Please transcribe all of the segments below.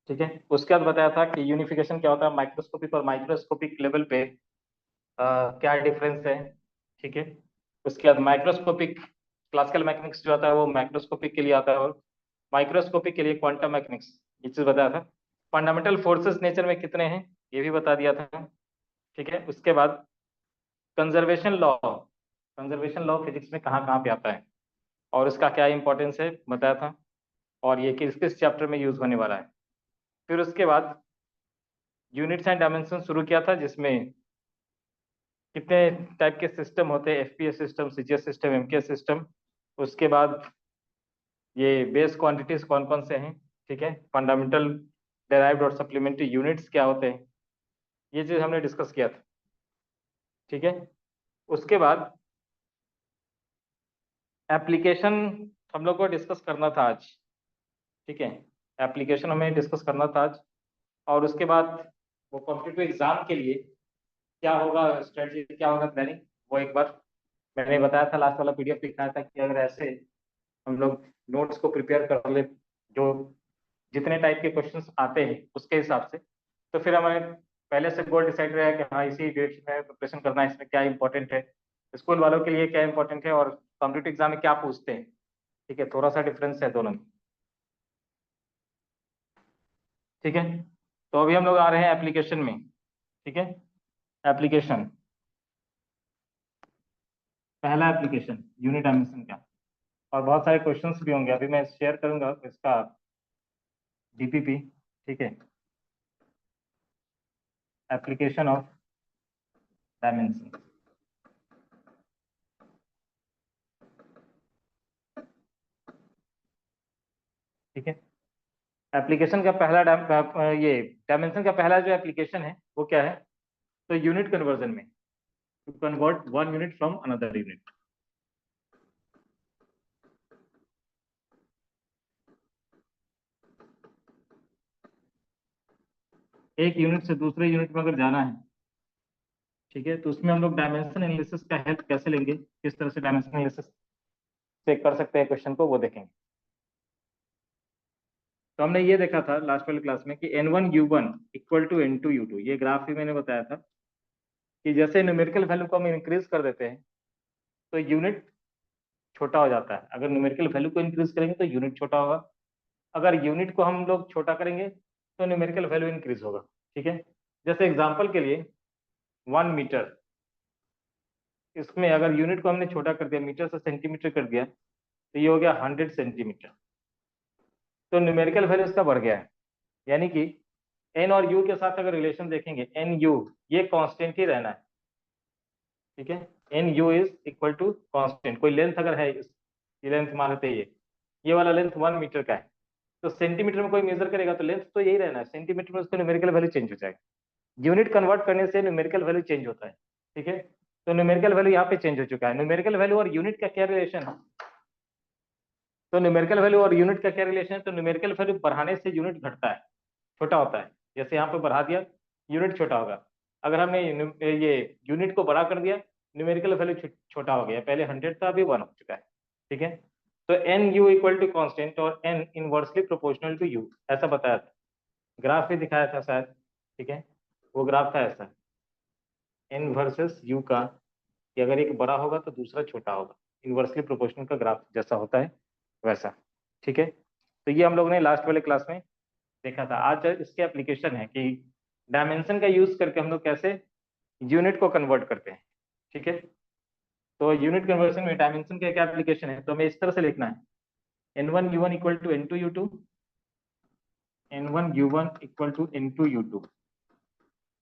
ठीक है। उसके बाद बताया था कि यूनिफिकेशन क्या होता है, माइक्रोस्कोपिक और माइक्रोस्कोपिक लेवल पे क्या डिफरेंस है। ठीक है। उसके बाद माइक्रोस्कोपिक क्लासिकल मैकेनिक्स जो आता है वो माइक्रोस्कोपिक के लिए आता है, और माइक्रोस्कोपिक के लिए क्वांटम मैकेनिक्स, ये चीज बताया था। फंडामेंटल फोर्सेस नेचर में कितने हैं ये भी बता दिया था। ठीक है। उसके बाद कंजर्वेशन लॉ फिजिक्स में कहाँ कहाँ पे आता है और इसका क्या इंपॉर्टेंस है बताया था, और ये किस किस चैप्टर में यूज होने वाला है। फिर उसके बाद यूनिट्स एंड डायमेंशन शुरू किया था, जिसमें कितने टाइप के सिस्टम होते हैं, FPS system, CGS system, MKS system. उसके बाद ये बेस क्वांटिटीज कौन कौन से हैं। ठीक है। फंडामेंटल, डेराइव्ड और सप्लीमेंट्री यूनिट्स क्या होते हैं, ये चीज हमने डिस्कस किया था। ठीक है। उसके बाद एप्लीकेशन हम लोग को डिस्कस करना था आज। ठीक है। एप्लीकेशन हमें डिस्कस करना था आज, और उसके बाद वो कॉम्पिटिटिव एग्जाम के लिए क्या होगा स्ट्रेटजी, क्या होगा प्लानिंग, वो एक बार मैंने बताया था, लास्ट वाला पीडीएफ दिखाया था कि अगर ऐसे हम लोग नोट्स को प्रिपेयर कर ले, जो जितने टाइप के क्वेश्चंस आते हैं उसके हिसाब से, तो फिर हमें पहले से गोल डिसाइड रहेगा कि हाँ इसी डायरेक्शन में प्रिपरेशन करना है, इसमें क्या इंपॉर्टेंट है, स्कूल वालों के लिए क्या इंपॉर्टेंट है, और कॉम्पिटिटिव एग्जाम में क्या पूछते हैं। ठीक है। थोड़ा सा डिफरेंस है दोनों में। ठीक है। तो अभी हम लोग आ रहे हैं एप्लीकेशन में। ठीक है। एप्लीकेशन, पहला एप्लीकेशन यूनिट डायमेंशन का, और बहुत सारे क्वेश्चंस भी होंगे, अभी मैं शेयर करूंगा इसका डीपीपी। ठीक है। Application of dimension. ठीक है। एप्लीकेशन का पहला ये डायमेंशन का पहला जो एप्लीकेशन है वो क्या है, तो यूनिट कन्वर्जन में, to convert one unit from another unit. एक यूनिट से दूसरे यूनिट में अगर जाना है, ठीक है, तो उसमें हम लोग डायमेंशन एनालिसिस का हेल्प कैसे लेंगे, किस तरह से डायमेंशन एनालिसिस से कर सकते हैं क्वेश्चन को, वो देखेंगे। तो हमने ये देखा था लास्ट वाली क्लास में कि N1U1 इक्वल टू N2U2, ये ग्राफ भी मैंने बताया था कि जैसे न्यूमेरिकल वैल्यू को हम इंक्रीज कर देते हैं तो यूनिट छोटा हो जाता है, अगर न्यूमेरिकल वैल्यू को इंक्रीज करेंगे तो यूनिट छोटा होगा, अगर यूनिट को हम लोग छोटा करेंगे तो न्यूमेरिकल वैल्यू इंक्रीज होगा। ठीक है। जैसे एग्जांपल के लिए 1 मीटर, इसमें अगर यूनिट को हमने छोटा कर दिया, मीटर से सेंटीमीटर कर दिया, तो ये हो गया 100 सेंटीमीटर, तो न्यूमेरिकल वैल्यू इसका बढ़ गया है। यानी कि एन और यू के साथ अगर रिलेशन देखेंगे, एन यू ये कांस्टेंट ही रहना है। ठीक है। N u is equal to constant, कोई लेंथ अगर है, ये लेंथ मान लेते हैं, ये वाला लेंथ 1 मीटर का है, तो सेंटीमीटर में कोई मेजर करेगा तो लेंथ तो यही रहना है, सेंटीमीटर में उसका न्यूमेरिकल वैल्यू चेंज हो जाएगा। यूनिट कन्वर्ट करने से न्यूमेरिकल वैल्यू चेंज होता है। ठीक है। तो न्यूमेरिकल वैल्यू यहाँ पे चेंज हो चुका है। न्यूमेरिकल वैल्यू और यूनिट का क्या रिलेशन है, तो न्यूमेरिकल वैल्यू और यूनिट का क्या रिलेशन है, तो न्यूमेरिकल वैल्यू बढ़ाने से यूनिट घटता है, छोटा होता है। जैसे यहाँ पे बढ़ा दिया, यूनिट छोटा होगा। अगर हमने ये यूनिट को बड़ा कर दिया, न्यूमेरिकल वैल्यू छोटा हो गया, पहले 100 था अभी 1 हो चुका है। ठीक है। तो N U equal to constant और N inversely proportional to U, ऐसा बताया था, ग्राफ भी दिखाया था शायद। ठीक है। वो ग्राफ था ऐसा, एन वर्सेस यू का, कि अगर एक बड़ा होगा तो दूसरा छोटा होगा, इनवर्सली प्रोपोर्शनल का ग्राफ जैसा होता है वैसा। ठीक है। तो ये हम लोग ने लास्ट वाले क्लास में देखा था। आज इसके एप्लीकेशन है कि डायमेंशन का यूज करके हम लोग कैसे यूनिट को कन्वर्ट करते हैं। ठीक है। तो यूनिट कन्वर्शन में डायमेंशन का क्या एप्लीकेशन है, तो हमें इस तरह से लिखना है, N1U1 equal to N2U2, N1U1 equal to N2U2,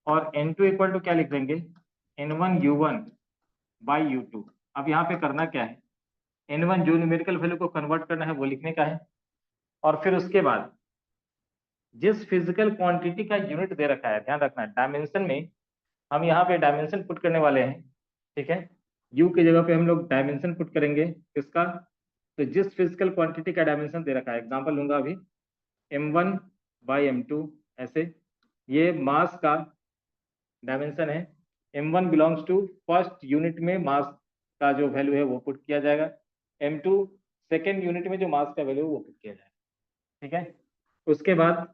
और N2 इक्वल टू क्या लिख देंगे, N1U1 बाई U2। अब यहाँ पे करना क्या है, N1 जो न्यूमेरिकल वैल्यू को कन्वर्ट करना है वो लिखने का है, और फिर उसके बाद जिस फिजिकल क्वांटिटी का यूनिट दे रखा है, ध्यान रखना है डायमेंशन में हम यहाँ पे डायमेंशन पुट करने वाले हैं। ठीक है। यू की जगह पे हम लोग डायमेंशन पुट करेंगे किसका, तो जिस फिजिकल क्वांटिटी का डायमेंशन दे रखा है, एग्जांपल लूंगा अभी M1 बाई M2, ऐसे ये मास का डायमेंशन है। M1 belongs to first unit में मास का जो वैल्यू है वो पुट किया जाएगा, M2 सेकेंड यूनिट में जो मास का वैल्यू है वो पुट किया जाएगा। ठीक है। उसके बाद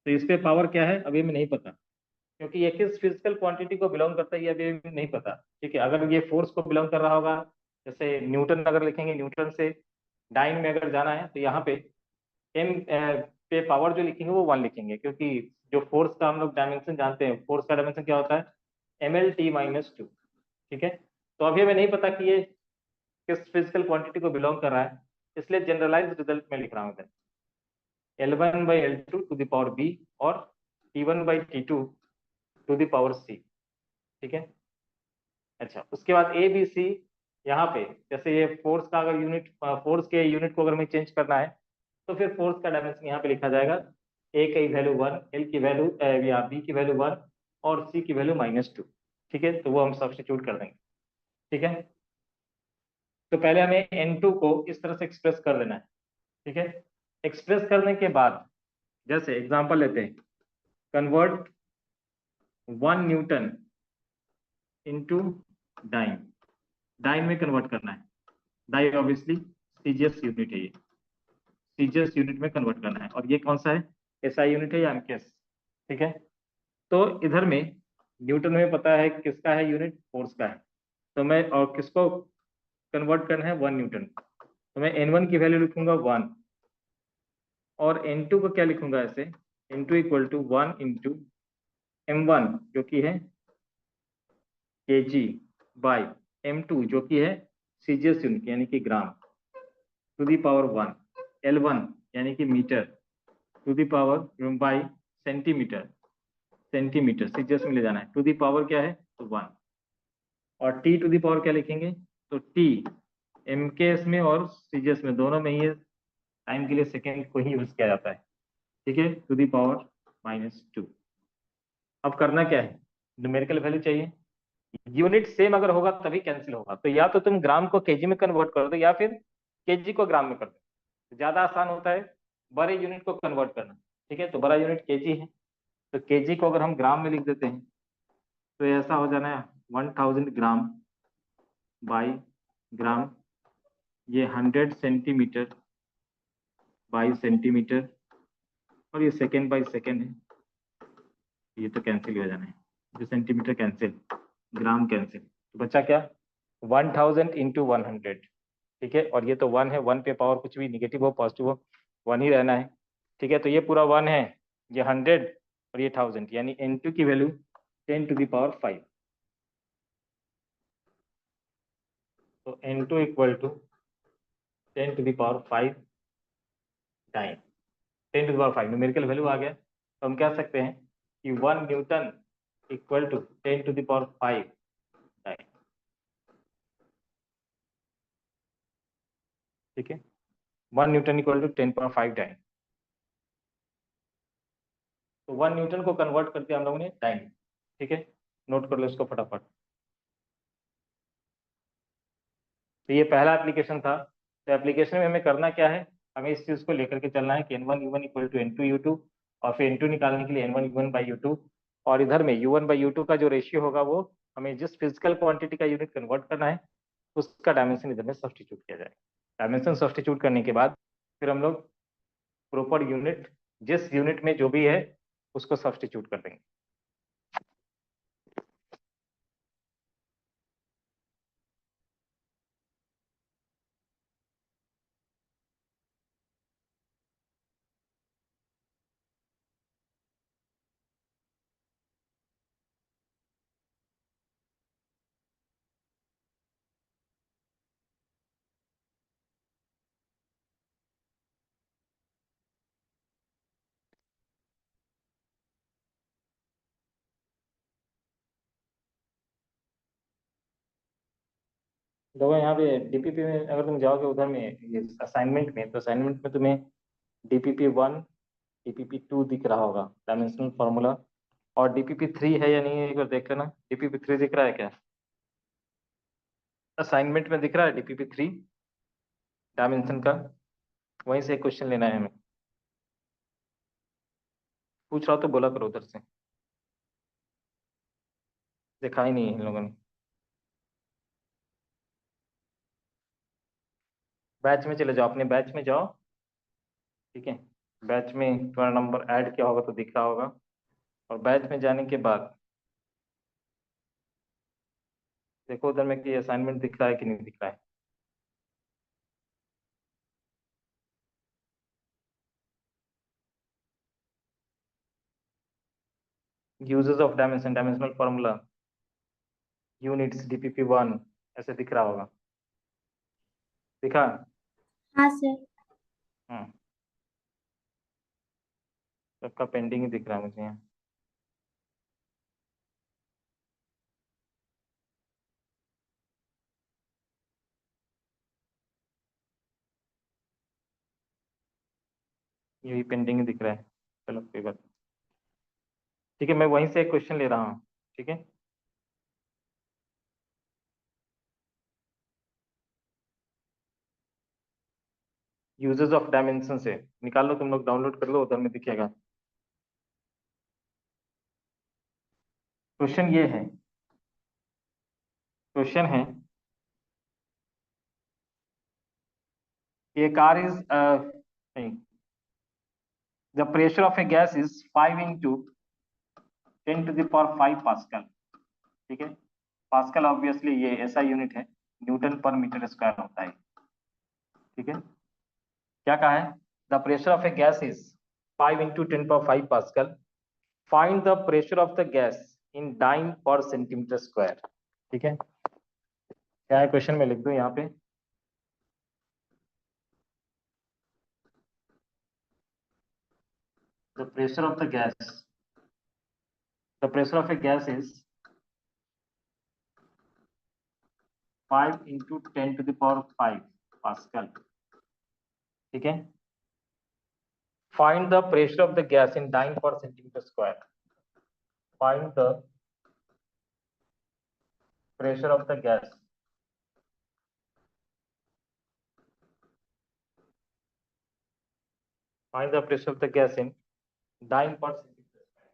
तो इस पे पावर क्या है अभी हमें नहीं पता, क्योंकि ये किस फिजिकल क्वांटिटी को बिलोंग करता है ये अभी हमें नहीं पता। ठीक है, अगर ये फोर्स को बिलोंग कर रहा होगा, जैसे न्यूटन अगर लिखेंगे, न्यूटन से डाइन में अगर जाना है तो यहाँ पे एम पे पावर जो लिखेंगे वो 1 लिखेंगे, क्योंकि जो फोर्स का हम लोग डायमेंशन जानते हैं, फोर्स का डायमेंशन क्या होता है, ml t - 2। ठीक है, तो अभी हमें नहीं पता कि ये किस फिजिकल क्वांटिटी को बिलोंग कर रहा है, इसलिए जनरलाइज रिजल्ट में लिख रहा हूँ इधर, L1/L2 to the power b और T1/T2 to the power c। ठीक है, अच्छा उसके बाद ए बी सी, यहाँ पे जैसे ये फोर्स का अगर यूनिट, फोर्स के यूनिट को अगर हमें चेंज करना है तो फिर फोर्स का डायमेंशन यहाँ पे लिखा जाएगा, ए की वैल्यू 1, एल की वैल्यू या बी की वैल्यू 1 और सी की वैल्यू -2। ठीक है, तो वो हम सब्स्टिट्यूट कर देंगे। ठीक है, तो पहले हमें N2 को इस तरह से एक्सप्रेस कर देना है। ठीक है, एक्सप्रेस करने के बाद जैसे एग्जांपल लेते हैं, convert 1 newton into dyne, dyne में कन्वर्ट करना है, डाई ऑब्वियसली सीजीएस यूनिट है, ये सीजीएस यूनिट में कन्वर्ट करना है, और ये कौन सा है, एसआई यूनिट है या एमकेएस। ठीक है, तो इधर में न्यूटन में पता है किसका है यूनिट, फोर्स का है, तो मैं और किसको कन्वर्ट करना है, 1 न्यूटन, तो मैं N1 की वैल्यू लिखूंगा 1, और N2 को क्या लिखूंगा ऐसे, N2 = 1 × M1 जो कि है kg बाई M2 जो कि है सीजीएस यूनिट यानी कि ग्राम, टू दी पावर 1, L1 यानी कि metre, to the power by centimetre, centimetre CGS में ले जाना है, टू दी पावर क्या है तो 1, और टी टू दी पावर क्या लिखेंगे, तो टी एमकेएस में और सीजीएस में दोनों में ही टाइम के लिए सेकेंड को ही यूज किया जाता है। ठीक है, टू दी पावर -2। अब करना क्या है, न्यूमेरिकल वैल्यू चाहिए, यूनिट सेम अगर होगा तभी कैंसिल होगा, तो या तो तुम ग्राम को केजी में कन्वर्ट कर दो या फिर केजी को ग्राम में कर दो, ज्यादा आसान होता है बड़े यूनिट को कन्वर्ट करना। ठीक है, तो बड़ा यूनिट केजी है, तो केजी को अगर हम ग्राम में लिख देते हैं तो ऐसा हो जाना है 1000 ग्राम बाई ग्राम, ये 100 सेंटीमीटर बाई सेंटीमीटर, और ये सेकेंड बाई सेकेंड है, ये तो कैंसिल हो जाना है, जो सेंटीमीटर कैंसिल, ग्राम कैंसिल, तो बचा क्या, 1000 × 100। ठीक है, और ये तो 1 है, 1 पे पावर कुछ भी निगेटिव हो पॉजिटिव हो 1 ही रहना है। ठीक है, तो ये पूरा 1 है, ये 100 और ये 1000, यानी N2 की वैल्यू 10⁵। तो N2 = 10⁵ टाइम, 10⁵ न्यूमेरिकल वैल्यू आ गया, तो हम कह सकते हैं कि 1 न्यूटन = 10⁵ टाइम। ठीक है, 1 न्यूटन = 10⁵ टाइम, तो 1 न्यूटन को कन्वर्ट करके हम लोगों ने टाइम। ठीक है, नोट कर लो इसको फटाफट। तो ये पहला एप्लीकेशन था, तो एप्लीकेशन में हमें करना क्या है, हमें इस चीज को लेकर के चलना है कि N1 U1 = N2 U2, और फिर N2 निकालने के लिए N1 U1/U2, और इधर में U1/U2 का जो रेशियो होगा वो हमें जिस फिजिकल क्वांटिटी का यूनिट कन्वर्ट करना है उसका डायमेंशन इधर में सब्स्टिट्यूट किया जाएगा। डायमेंशन सब्स्टिट्यूट करने के बाद फिर हम लोग प्रॉपर यूनिट, जिस यूनिट में जो भी है उसको सब्स्टिट्यूट कर देंगे। देखो यहाँ पे डीपीपी में अगर तुम जाओगे उधर में ये असाइनमेंट में, तो असाइनमेंट में तुम्हें DPP1 DPP2 दिख रहा होगा डायमेंशनल फार्मूला, और DPP3 है या नहीं है एक बार देख लेना, DPP3 दिख रहा है क्या, असाइनमेंट में दिख रहा है DPP3 डायमेंशन का, वहीं से एक क्वेश्चन लेना है हमें, पूछ रहा हो तो बोला करो उधर से, देखा ही नहीं है इन लोगों ने। बैच में चले जाओ, अपने बैच में जाओ। ठीक है, बैच में तुम्हारा नंबर ऐड किया होगा तो दिख रहा होगा, और बैच में जाने के बाद देखो उधर में कि असाइनमेंट दिख रहा है कि नहीं दिख रहा है। Uses of dimension, dimensional formula, units, DPP1 ऐसे दिख रहा होगा। दिखा? हाँ सर। हम्म, सबका पेंडिंग ही दिख रहा है मुझे यहाँ। यही पेंडिंग ही दिख रहा है। चलो कोई बात नहीं। ठीक है, मैं वहीं से एक क्वेश्चन ले रहा हूँ। ठीक है, यूजेस ऑफ डायमेंशन से निकाल लो, तुम लोग डाउनलोड कर लो, उधर में दिखेगा। क्वेश्चन ये है, क्वेश्चन है a car is नहीं, the pressure of a gas is 5 into 10 to the power 5 pascal. ठीक है, पास्कल ऑब्वियसली ये ऐसा यूनिट है, न्यूटन पर मीटर स्क्वायर होता है। ठीक है, क्या कहा है? The pressure of a gas is 5 into 10 power 5 pascal, find the pressure of the gas in dyne per centimetre square. ठीक है, क्या है क्वेश्चन में लिख दो यहाँ पे। The pressure of the gas, the pressure of a gas is 5 into 10 to the power 5 pascal. ठीक है, find the pressure of the gas in dyne per centimeter square, find the pressure of the gas, find the pressure of the gas in dyne per centimeter square,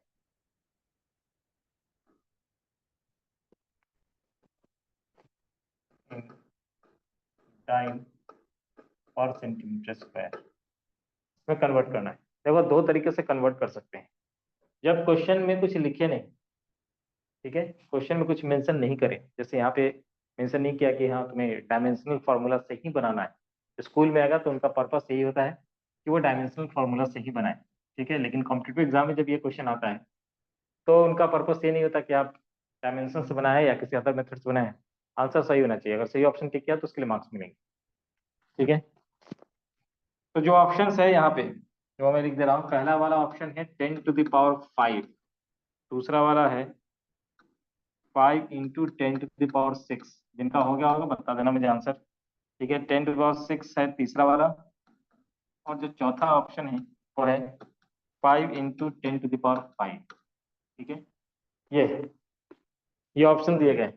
in dyne per centimeter square। इसमें convert करना है। देखो दो तरीके से convert कर सकते हैं। जब क्वेश्चन में कुछ लिखे नहीं, ठीक है, क्वेश्चन में कुछ मेंशन नहीं करे, जैसे यहाँ पे मेंशन नहीं किया कि हाँ तुम्हें डायमेंशनल फार्मूला से ही बनाना है। स्कूल में आएगा तो उनका पर्पस यही होता है कि वो डायमेंशनल फार्मूला से ही बनाए। ठीक है, लेकिन कॉम्पिटिटिव एग्जाम में जब ये क्वेश्चन आता है तो उनका पर्पस ये नहीं होता कि आप डायमेंशन से बनाए या किसी अदर मेथड से बनाए। आंसर सही होना चाहिए, अगर सही ऑप्शन टिक किया तो उसके लिए मार्क्स मिलेंगे। ठीक है, तो जो ऑप्शन है यहाँ पे जो मैं लिख दे रहा हूँ, पहला वाला ऑप्शन है 10⁵, दूसरा वाला है 5 × 10⁶। जिनका हो गया होगा बता देना मुझे आंसर। ठीक है, 10⁶ है तीसरा वाला, और जो चौथा ऑप्शन है वो है 5 × 10⁵। ठीक है, ये ऑप्शन दिए गए।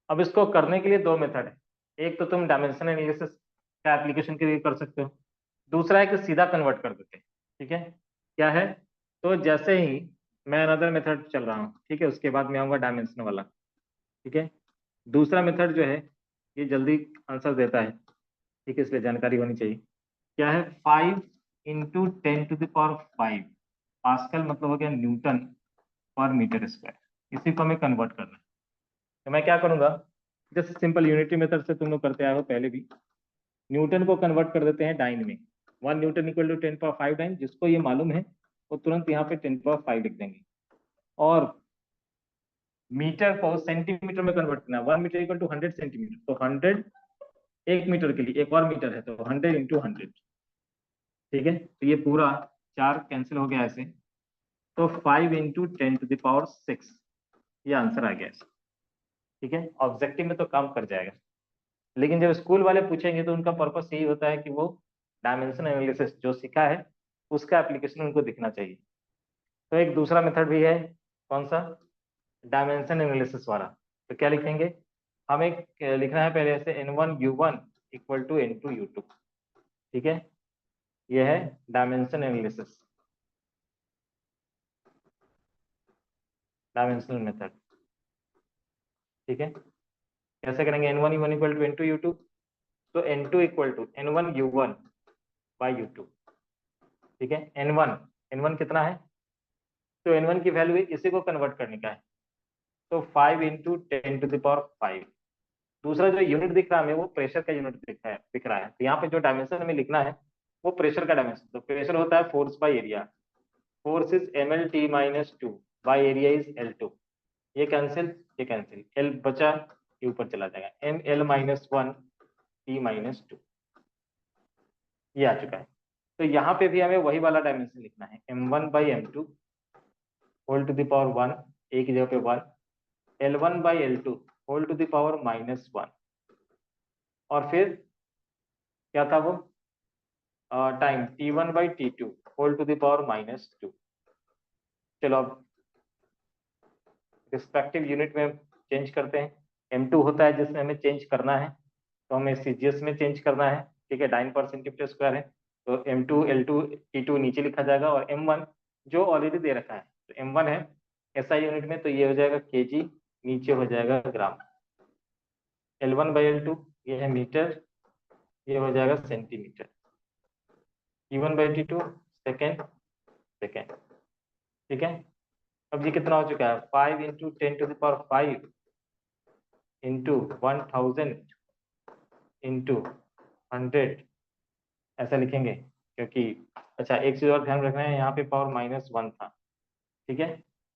अब इसको करने के लिए दो मेथड है। एक तो तुम डायमेंशन एनालिसिस का एप्लीकेशन के लिए कर सकते हो, दूसरा है कि सीधा कन्वर्ट कर देते हैं। ठीक है, क्या है? तो जैसे ही मैं अनदर मेथड चल रहा हूँ, ठीक है, उसके बाद मैं आऊंगा डायमेंशन वाला। ठीक है, दूसरा मेथड जो है ये जल्दी आंसर देता है। ठीक है, इसलिए जानकारी होनी चाहिए। क्या है? 5 × 10⁵ पास्कल मतलब हो गया न्यूटन पर मीटर स्क्वायर। इसी को हमें कन्वर्ट करना है। तो मैं क्या करूंगा, जैसे सिंपल यूनिटी मेथड से तुम लोग करते आए हो पहले भी, न्यूटन को कन्वर्ट कर देते हैं डाइन में। 1 न्यूटन इक्वल टू 10⁵ डाइन, जिसको ये मालूम है वो तुरंत यहाँ पे 10⁵ लिख देंगे। और मीटर को सेंटीमीटर में कन्वर्ट करना है। 1 मीटर इक्वल टू 100 सेंटीमीटर, तो 100 एक मीटर के लिए एक और मीटर है, तो 100 × 100। ठीक है, तो ये पूरा 4 कैंसिल हो गया ऐसे, तो 5 × 10⁶ ये आंसर आ गया। ठीक है, ऑब्जेक्टिव में तो काम कर जाएगा, लेकिन जब स्कूल वाले पूछेंगे तो उनका पर्पस यही होता है कि वो डायमेंशन एनालिसिस जो सीखा है उसका एप्लीकेशन उनको दिखना चाहिए। तो एक दूसरा मेथड भी है, कौन सा? डायमेंशन एनालिसिस वाला। तो क्या लिखेंगे? हमें लिखना है पहले ऐसे N1U1 इक्वल टू N2U2। ठीक है, ये है डायमेंशन एनालिसिस, डायमेंशनल मेथड। ठीक है, कैसे करेंगे? N1U1 इक्वल टू N2U2, तो N2 equal to N1U1 by U2। ठीक है। N1 कितना है, तो N1 की वैल्यू इसी को कन्वर्ट करने का है, तो 5 इंटू 10⁵। दूसरा जो यूनिट दिख रहा है हमें वो प्रेशर का यूनिट दिख रहा है, तो यहाँ पे जो डायमेंशन हमें लिखना है वो प्रेशर का डायमेंशन, तो प्रेशर होता है force by area, force is mlt-2 by area is L2, ये कैंसिल, L बचा, ये ऊपर चला जाएगा, ml-1 t-2, ये आ चुका है। तो यहाँ पे भी हमें वही वाला डायमेंशन लिखना है, m1/m2 whole to the power 1, एक की जगह पे 1, L1/L2 whole to the power -1, और फिर क्या था वो, time T1/T2 whole to the power -2। चलो अब रिस्पेक्टिव यूनिट में चेंज करते हैं। M2 होता है जिसमें हमें चेंज करना है, तो हमें CGS में चेंज करना है, ठीक है, डाइन पर सेंटीमीटर स्क्वायर है, तो M2 L2 T2 नीचे लिखा जाएगा, और M1 जो ऑलरेडी दे रखा है, तो M1 है SI यूनिट में, तो ये हो जाएगा kg, नीचे हो जाएगा ग्राम, L1/L2 ये है मीटर, ये हो जाएगा सेंटीमीटर, T1/T2 सेकेंड, ठीक है। अब ये कितना हो चुका है, 5 इंटू 10⁵ इंटू 1000 इंटू 100, ऐसा लिखेंगे, क्योंकि अच्छा एक चीज और ध्यान रखना है, यहाँ पे पावर -1 था, ठीक है,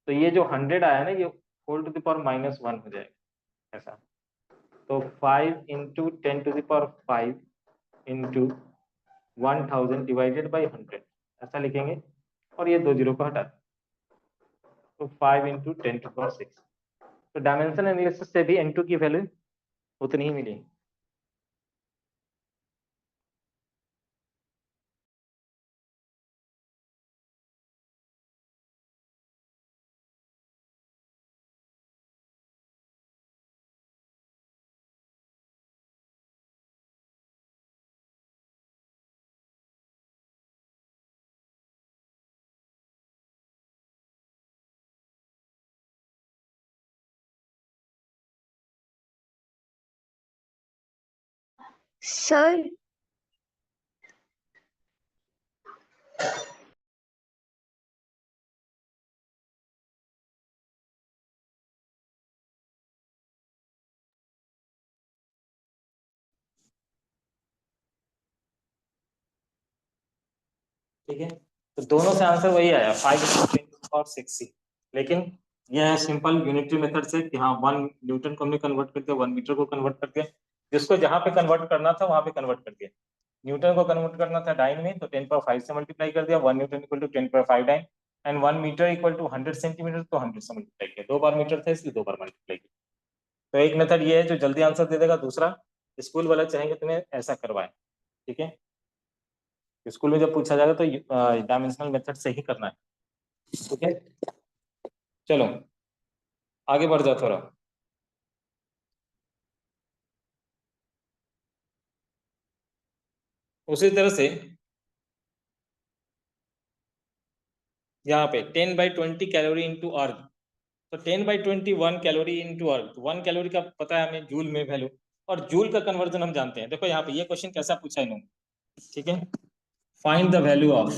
तो ये जो 100 आया ना, ये होल टू द पावर -1 हो जाएगा ऐसा, तो 5 इंटू 10⁵ इंटू 1000 डिवाइडेड बाई 100, ऐसा लिखेंगे, और ये 2 जीरो को हटा दें, तो 5 इंटू 10⁶। तो डायमेंशन एनालिसिस से भी N2 की वैल्यू उतनी ही मिली। सर ठीक है, तो दोनों से आंसर वही आया, 5 और 6, लेकिन यह है सिंपल यूनिटरी मेथड से कि हाँ 1 न्यूटन को हमने कन्वर्ट कर दिया, 1 मीटर को कन्वर्ट कर दिया, जिसको जहां पे कन्वर्ट करना था वहां पे कन्वर्ट कर दिया। न्यूटन को कन्वर्ट करना था डाइन में, तो 10⁵ से मल्टीप्लाई कर दिया, 1 newton equal to 10⁵ dyne, and 1 metre equal to 100 centimetre, तो 100 से मल्टीप्लाई किया, 2 बार मीटर था इसलिए 2 बार मल्टीप्लाई किया। तो एक मेथड ये है जो जल्दी आंसर दे देगा, दूसरा स्कूल वाला चाहेंगे तुम्हें ऐसा करवाए, ठीक है, स्कूल में जब पूछा जाएगा तो डायमेंशनल मेथड से ही करना है, ठीक है। चलो आगे बढ़ जाओ थोड़ा। उसी तरह से यहाँ पे 10/20 कैलोरी इंटू अर्ग, तो 10/20 1 कैलोरी इंटू अर्ग, 1 कैलोरी का पता है हमें जूल में वैल्यू, और जूल का कन्वर्जन हम जानते हैं। देखो यहाँ पे ये क्वेश्चन कैसा पूछा है इन्होंने, ठीक है, फाइंड द वैल्यू ऑफ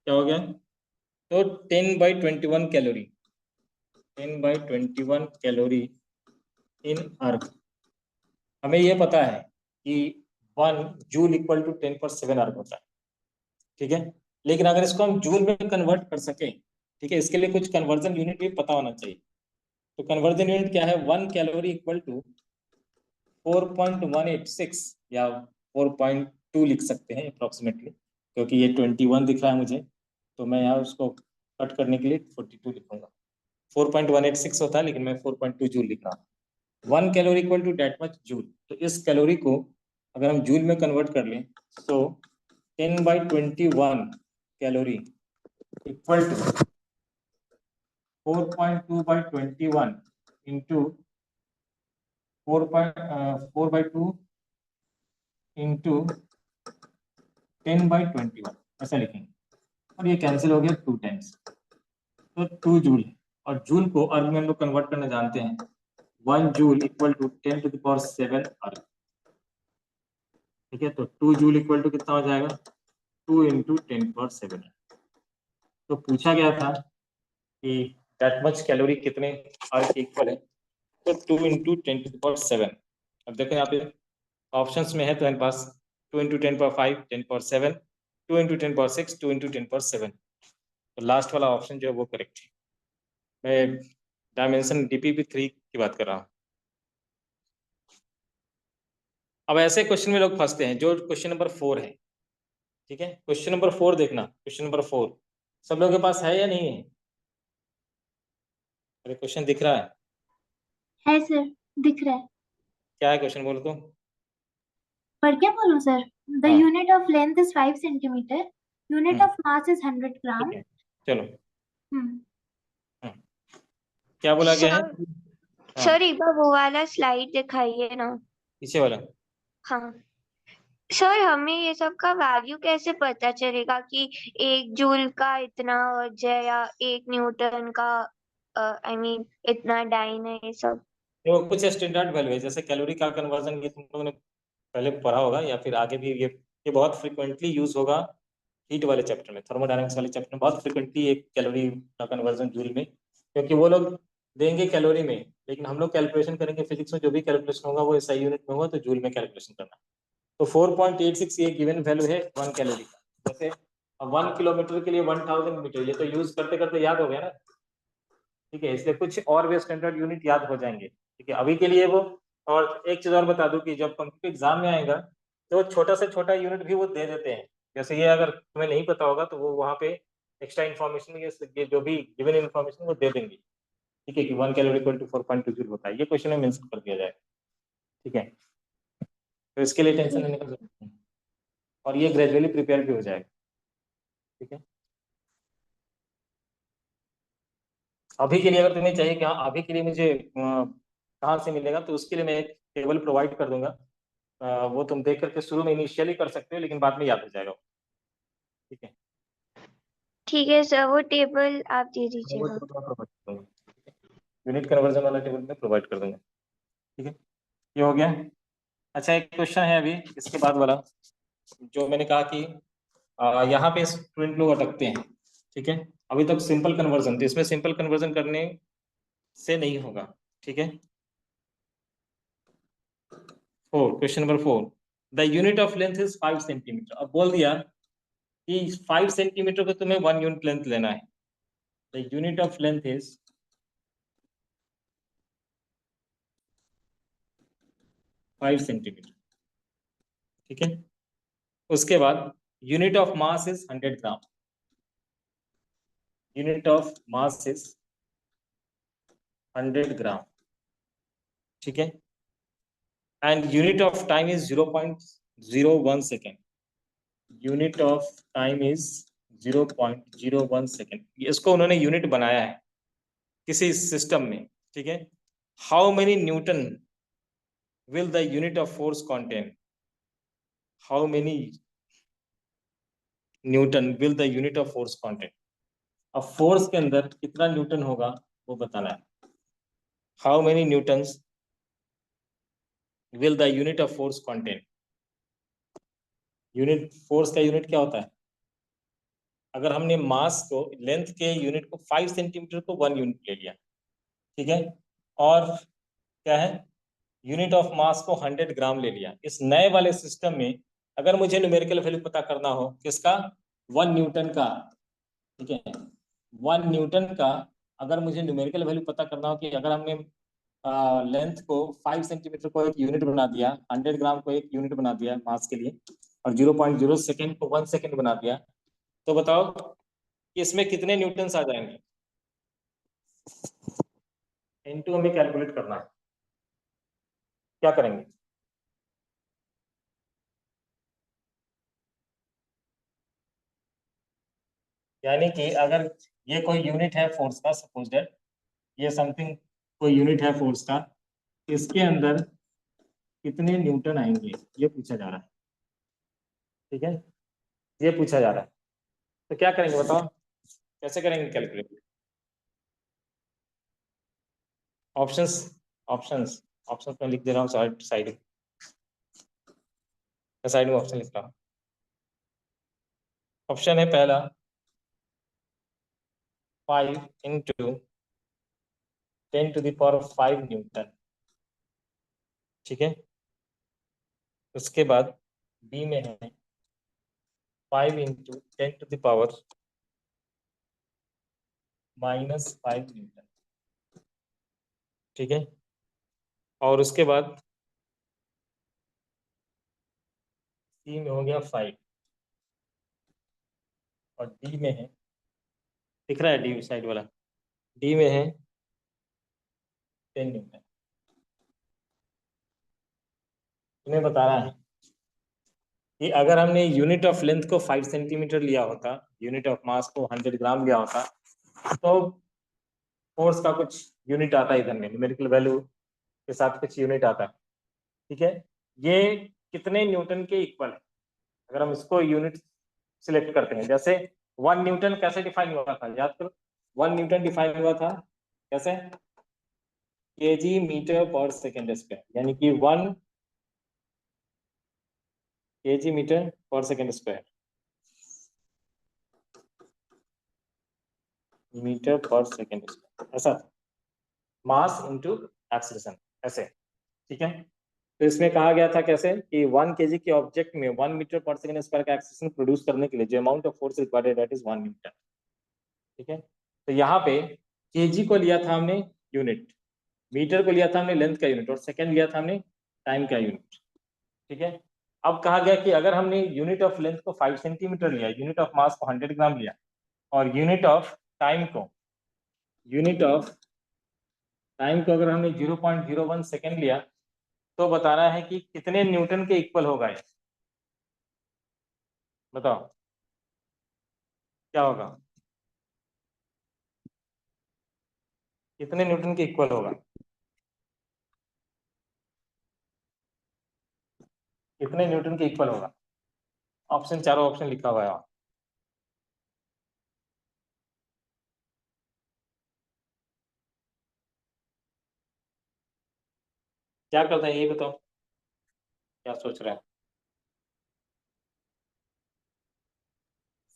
क्या हो गया, तो 10/21 कैलोरी, 10/21 कैलोरी इन अर्ग, हमें ये पता है कि 1 जूल इक्वल टू 10⁻7 अर्ग होता है, ठीक है, लेकिन अगर इसको हम जूल में कन्वर्ट कर सके, ठीक है, इसके लिए कुछ कन्वर्जन यूनिट भी पता होना चाहिए। तो कन्वर्जन यूनिट क्या है, 1 कैलोरी इक्वल टू 4.186 या 4.2 लिख सकते हैं अप्रोक्सीमेटली, क्योंकि ये 21 दिख रहा है मुझे, तो मैं यहाँ उसको कट करने के लिए 42 लिखूंगा। 4.186 होता है, लेकिन मैं 4.2 जूल लिख रहा हूँ। 1 calorie equal to that much joule, तो इस कैलोरी को अगर हम जूल में कन्वर्ट कर लें, तो 10/21 calorie equal to 4.2/21 into 4/2 into 10/21, ऐसा लिखेंगे, और ये कैंसिल हो गया 2 टाइम्स, तो 2 जूल है, और जूल को अर्ग में हम लोग कन्वर्ट करना जानते हैं, 1 जूल इक्वल टू 10⁷ अर्थ। ठीक है, तो 2 जूल इक्वल टू कितना हो जाएगा, 2 इंटू 10⁷। तो पूछा गया था कि दैट मच कैलोरी कितने अर्थ इक्वल है, तो 2 इंटू 10⁷। अब देखो यहाँ पे ऑप्शंस में है तुम्हारे पास 2 इंटू 10⁵, 10⁷, 2 इंटू 10⁶, 2 इंटू 10⁷। तो लास्ट वाला ऑप्शन जो है वो करेक्ट है। मैं डायमेंशन DPP3 की बात कर रहा हूँ। अब ऐसे क्वेश्चन में लोग फंसते हैं, जो क्वेश्चन नंबर 4 है। ठीक है, क्वेश्चन नंबर 4 देखना, क्वेश्चन नंबर 4 सब लोगों के पास है या नहीं है? अरे क्वेश्चन दिख रहा है सर, दिख रहा है। क्या है क्वेश्चन, बोलो तो। पर क्या बोलूं सर? द हाँ। Unit of length is 5 centimetre, unit hmm, of mass is 100 ठीक ग्राम। है, चलो। हम्म। हम्म, क्या बोला गया है? सर, हाँ, सर एक बार वो वाला स्लाइड दिखाइए ना। पीछे वाला। हाँ सर, हमें ये सब का वैल्यू कैसे पता चलेगा कि 1 जूल का इतना अर्ज है या 1 न्यूटन का आई मीन इतना डाइन है, ये सब। वो कुछ स्टैंडर्ड वैल्यू है, जैसे कैलोरी का कन्वर्जन, ये तुम लोगों ने पहले पढ़ा होगा या फिर आगे भी ये बहुत फ्रिक्वेंटली यूज होगा हीट वाले चैप्टर में, थर्मोडायनामिक्स वाले चैप्टर में बहुत फ्रिक्वेंटली एक कैलोरी का कन्वर्जन जूल में, क्योंकि वो लोग देंगे कैलोरी में, लेकिन हम लोग कैलकुलेशन करेंगे फिजिक्स में, जो भी कैलकुलेशन होगा वो SI यूनिट में होगा, तो जूल में कैलकुलेशन करना। तो 4.86 ये गिवन वैल्यू है 1 कैलोरी का। जैसे 1 किलोमीटर के लिए 1000 मीटर, ये तो यूज करते करते याद हो गया ना। ठीक है, इसलिए कुछ और भी स्टैंडर्ड यूनिट याद हो जाएंगे। ठीक है, अभी के लिए वो। और एक चीज और बता दूं कि जब कॉम्पिटिटिव एग्जाम में आएगा, तो छोटा से छोटा यूनिट भी वो दे देते हैं। जैसे ये अगर तुम्हें नहीं पता होगा तो वो वहाँ पे एक्स्ट्रा इन्फॉर्मेशन, ये जो भी गिवन इन्फॉर्मेशन वो दे देंगे। ठीक है, कि 1 कैलोरी इक्वल टू 4.2 जूल होता है, ये क्वेश्चन में मेंशन कर दिया जाएगा। ठीक है, तो इसके लिए टेंशन लेने का जरूरत नहीं, और ये ग्रेजुअली प्रिपेयर भी हो जाएगा। ठीक है, अभी के लिए अगर तुम्हें चाहिए कि हाँ अभी के लिए मुझे कहाँ से मिलेगा, तो उसके लिए मैं एक टेबल प्रोवाइड कर दूंगा। वो तुम देख करके शुरू में इनिशियली कर सकते हो, लेकिन बाद में याद हो जाएगा। ठीक है, ठीक है सर, वो टेबल आप दे वो दीजिएगा। टेबल मैं प्रोवाइड कर दूंगा। यूनिट कन्वर्जन वाला टेबल मैं प्रोवाइड कर दूंगा। ठीक है, ये हो गया। अच्छा, एक क्वेश्चन है अभी इसके बाद वाला, जो मैंने कहा कि यहाँ पे स्टूडेंट लोग अटकते हैं। ठीक है, अभी तक सिंपल कन्वर्जन, तो इसमें सिंपल कन्वर्जन करने से नहीं होगा। ठीक है, 4, question number 4, the unit of length is 5 centimetre. अब बोल दिया कि 5 सेंटीमीटर को तुम्हें 1 यूनिट लेंथ लेना है। The unit of length is 5 centimetre. ठीक है, उसके बाद unit of mass is 100 gram. Unit of mass is 100 ग्राम। ठीक है, and unit of time is 0.01 second. Unit of time is 0.01 second. इसको उन्होंने यूनिट बनाया है किसी सिस्टम में। ठीक है, how many Newton will the unit of force contain? How many Newton will the unit of force contain? अब force के अंदर कितना न्यूटन होगा वो बताना है। How many newtons will the unit of force contain? Unit force का unit क्या होता है? अगर हमने मास को, लेंथ के यूनिट को 5 सेंटीमीटर को 1 यूनिट ले लिया। ठीक है, और क्या है, यूनिट ऑफ मास को 100 ग्राम ले लिया। इस नए वाले सिस्टम में अगर मुझे न्यूमेरिकल वैल्यू पता करना हो किसका, 1 न्यूटन का। ठीक है, 1 न्यूटन का अगर मुझे न्यूमेरिकल वैल्यू पता करना हो कि अगर हमने लेंथ को 5 सेंटीमीटर को एक यूनिट बना दिया, 100 ग्राम को एक यूनिट बना दिया मास के लिए, और 0.0 सेकेंड को 1 सेकेंड बना दिया, तो बताओ कि इसमें कितने न्यूटन्स आ जाएंगे। इनटू हमें कैलकुलेट करना है, क्या करेंगे? यानी कि अगर ये कोई यूनिट है फोर्स का, सपोज दैट ये समथिंग कोई यूनिट है फोर्स का, इसके अंदर कितने न्यूटन आएंगे ये पूछा जा रहा है। ठीक है, ये पूछा जा रहा है, तो क्या करेंगे बताओ, कैसे करेंगे कैलकुलेट? ऑप्शंस ऑप्शंस ऑप्शंस में लिख दे रहा हूँ साइड में ऑप्शन लिख रहा हूँ। ऑप्शन है पहला 5 into 10⁵ न्यूटन, ठीक है। उसके बाद बी में है 5 into 10⁻⁻⁵ न्यूटन, ठीक है। और उसके बाद सी में हो गया 5 और डी में है, दिख रहा है डी साइड वाला, डी में है 10 न्यूटन। तुम्हें बता रहा है कि अगर हमने यूनिट ऑफ लेंथ को 5 सेंटीमीटर लिया होता, यूनिट ऑफ मास को 100 ग्राम लिया होता, तो फोर्स का कुछ यूनिट आता है इधर में, न्यूमेरिकल वैल्यू के साथ कुछ यूनिट आता है, ठीक है। ये कितने न्यूटन के इक्वल है, अगर हम इसको यूनिट सिलेक्ट करते हैं। जैसे 1 न्यूटन कैसे डिफाइन हुआ था, याद करो। 1 न्यूटन डिफाइन हुआ था कैसे, केजी मीटर पर सेकेंड स्क्वायर, यानी कि 1 केजी मीटर पर सेकेंड स्क्वायर, मीटर पर सेकेंड स्क्वायर, ऐसा मास इनटू एक्सीलरेशन, ऐसे, ठीक है। तो इसमें कहा गया था कैसे कि 1 केजी के ऑब्जेक्ट में 1 मीटर पर सेकेंड स्क्वायर का एक्सीलरेशन प्रोड्यूस करने के लिए जो amount of force required that is 1 Newton, ठीक है। तो यहाँ पे केजी को लिया था हमने यूनिट, मीटर को लिया था हमने लेंथ का यूनिट, और सेकेंड लिया था हमने टाइम का यूनिट, ठीक है। अब कहा गया कि अगर हमने यूनिट ऑफ लेंथ को 5 सेंटीमीटर लिया, यूनिट ऑफ मास को 100 ग्राम लिया, और यूनिट ऑफ टाइम को अगर हमने 0.01 सेकेंड लिया, तो बताना है कि कितने न्यूटन के इक्वल होगा ये, बताओ क्या होगा, कितने न्यूटन के इक्वल होगा, कितने न्यूटन के इक्वल होगा। ऑप्शन, चारों ऑप्शन लिखा हुआ है वहाँ। क्या करते हैं ये बताओ, क्या सोच रहे हैं।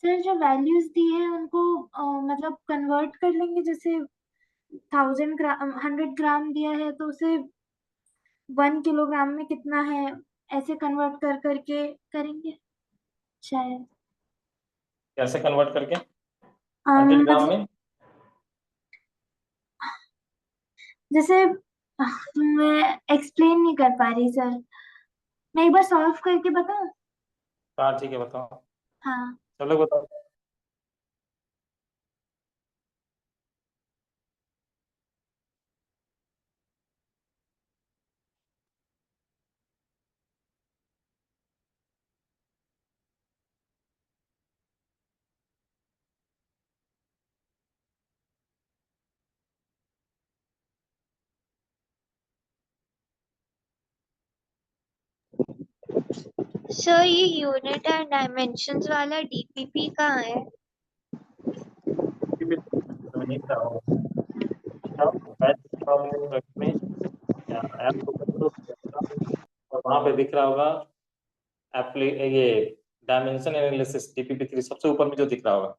सर जो वैल्यूज दी है उनको मतलब कन्वर्ट कर लेंगे, जैसे 1000 ग्राम 100 ग्राम दिया है तो उसे 1 किलोग्राम में कितना है, ऐसे कन्वर्ट कर करके करेंगे शायद। कैसे कन्वर्ट करके, 100 ग्राम मतलब में, जैसे मैं एक्सप्लेन नहीं कर पा रही सर, मैं एक बार सॉल्व करके बताऊं। हाँ ठीक है बताओ, हाँ चलो बताओ। सर ये यूनिट एंड डायमेंशंस वाला डीपीपी कहाँ है? नहीं था वो, बैच में ऐप को करो, और वहाँ पे दिख रहा होगा ये डायमेंशन एनालिसिस DPP3 सबसे ऊपर में जो दिख रहा होगा,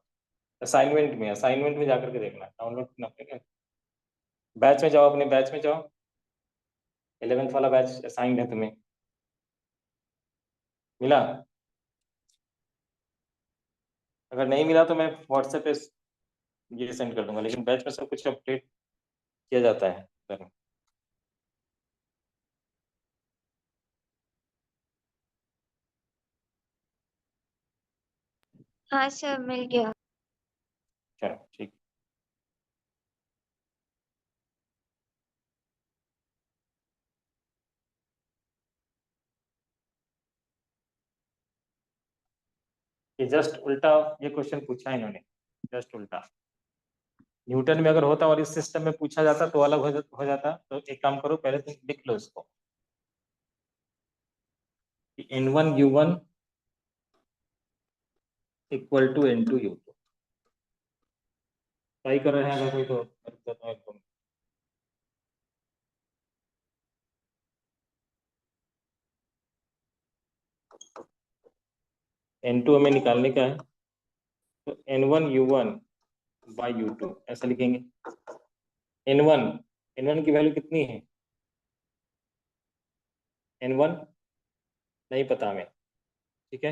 असाइनमेंट में जाकर के देखना, डाउनलोड करना पड़ेगा। बैच में जाओ, अपने बैच में जाओ, 11th वाला बैच असाइंड है तुम्हें, मिला? अगर नहीं मिला तो मैं व्हाट्सएप पे ये सेंड कर दूंगा, लेकिन बैच में सब कुछ अपडेट किया जाता है। हाँ सर मिल गया। चलो ठीक। ये जस्ट उल्टा ये क्वेश्चन पूछा है इन्होंने, जस्ट उल्टा। न्यूटन में अगर होता और इस सिस्टम में पूछा जाता तो अलग हो जाता। तो एक काम करो, पहले तुम लिख लो इसको, N1U1 equal to N2U2। Try कर रहे हैं अगर कोई तो N2 हमें निकालने का है, तो N1U1 बाई U2 ऐसा लिखेंगे। N1 की वैल्यू कितनी है? N1 नहीं पता हमें, ठीक है,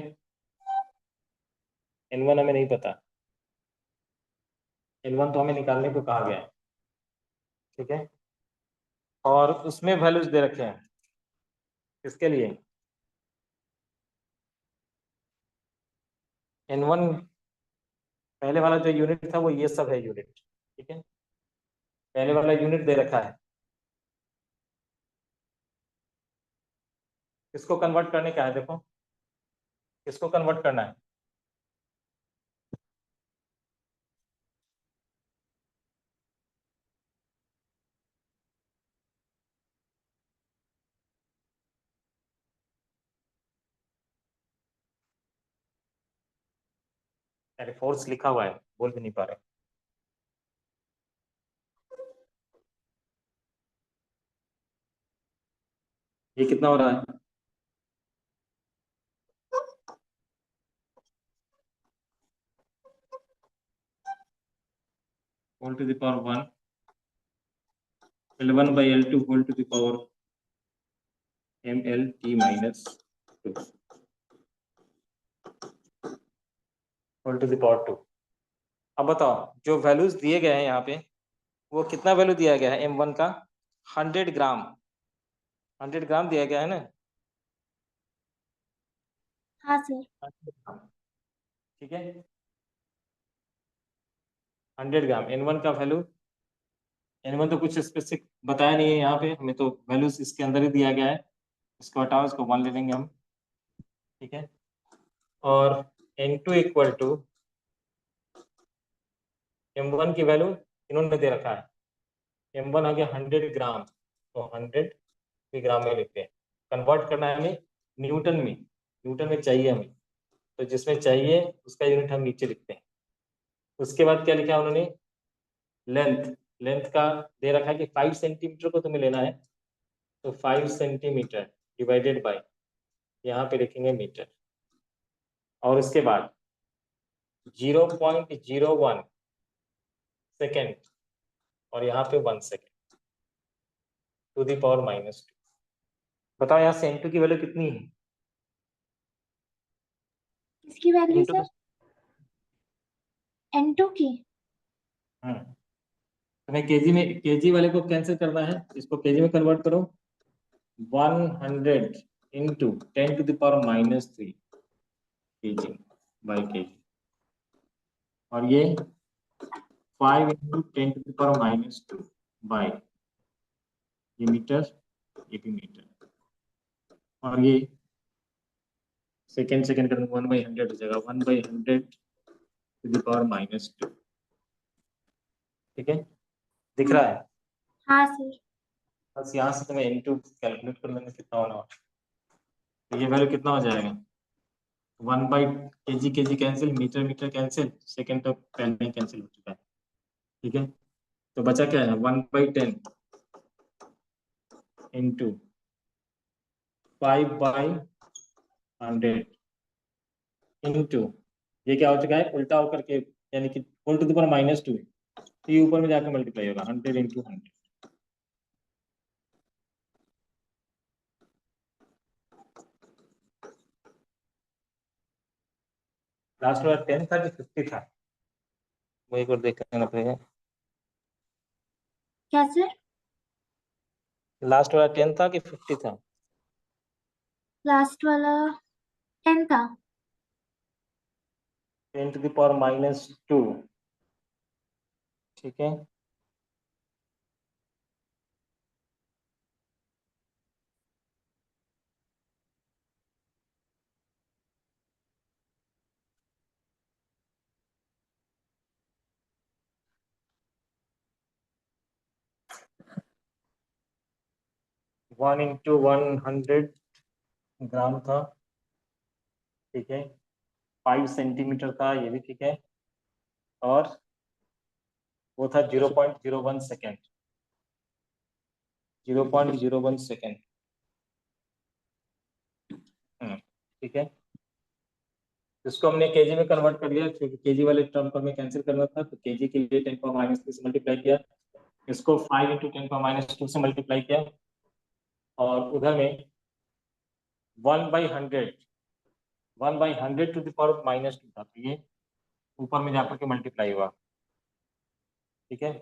N1 हमें नहीं पता, N1 तो हमें निकालने को कहा गया है, ठीक है। और उसमें वैल्यूज दे रखे हैं, किसके लिए? N1 पहले वाला जो यूनिट था वो ये सब है यूनिट, ठीक है, पहले वाला यूनिट दे रखा है। किसको कन्वर्ट करने का है? देखो किसको कन्वर्ट करना है? अरे फोर्स लिखा हुआ है, बोल भी नहीं पा रहे। ये कितना हो रहा है? Whole to the power 1 L1 by L2 whole to the power MLT minus 2 whole to the power 2। अब बताओ जो वैल्यूज दिए गए हैं यहाँ पे, वो कितना वैल्यू दिया गया है? M1 का 100 ग्राम, 100 ग्राम दिया गया है ना? हाँ सर। 100 ग्राम, ठीक है, 100 ग्राम। N1 का वैल्यू, N1 तो कुछ स्पेसिफिक बताया नहीं है यहाँ पे, हमें तो वैल्यूज इसके अंदर ही दिया गया है, इसको हटाओ, इसको 1 ले लेंगे हम, ठीक है। और N2 इक्वल टू M1 की वैल्यू इन्होंने दे रखा है, M1 आ गया 100 ग्राम, तो 100 ग्राम में लिखते हैं। कन्वर्ट करना है हमें न्यूटन में, न्यूटन में चाहिए हमें, तो जिसमें चाहिए उसका यूनिट हम नीचे लिखते हैं। उसके बाद क्या लिखा उन्होंने? लेंथ, लेंथ का दे रखा है कि 5 सेंटीमीटर को तुम्हें लेना है, तो 5 सेंटीमीटर डिवाइडेड बाय, यहाँ पे लिखेंगे मीटर, और उसके बाद 0.01 सेकेंड, और यहाँ पे 1 सेकेंड टू दी पावर -2। बताओ यहाँ से N2 की वैल्यू कितनी है? किसकी वैल्यू N2 सर? N2 की? तुम्हें केजी वाले को कैंसिल करना है, इसको केजी में कन्वर्ट करो। 100 into 10 to the power -3 kg by kg, और ये 5 into 10 to the power -2 by, ये मीटर, ये भी मीटर, और ये सेकेंड कर 1/100 हो जाएगा, 1/100 to the power -2, ठीक है, दिख रहा है? हाँ सर। बस यहाँ से तुम्हें N2 कैलकुलेट कर लेना कितना होना, तो ये वैल्यू कितना हो जाएगा? 1/kg, kg cancel, metre cancel, second तो पहले ही कैंसिल हो चुका है, ठीक है। तो बचा क्या है? 1/10 इंटू 5/100 इंटू, ये क्या हो चुका है उल्टा होकर के, यानी कि होल टू द पावर -2, तो ये ऊपर में जाकर मल्टीप्लाई होगा, 100 इंटू 100। लास्ट वाला 10 था कि 50 था? वो एक बार देख लेना पड़ेगा। क्या सर? लास्ट वाला 10 था कि 50 था? लास्ट वाला 10 था। 10 to the power -2, ठीक है। वन इंटू 100 ग्राम था, ठीक है, 5 सेंटीमीटर था, ये भी ठीक है, और वो था 0.01 सेकेंड, 0.01 सेकेंड, ठीक ठीक है, इसको हमने केजी में कन्वर्ट कर लिया क्योंकि केजी वाले टर्म को हमें कैंसिल करना था, तो केजी के लिए 10⁻³ से मल्टीप्लाई किया, इसको 5 × 10⁻² से मल्टीप्लाई किया, और उधर में 1/100 टू द पावर -2 था, तो ये ऊपर में जाकर के मल्टीप्लाई हुआ। ठीक है,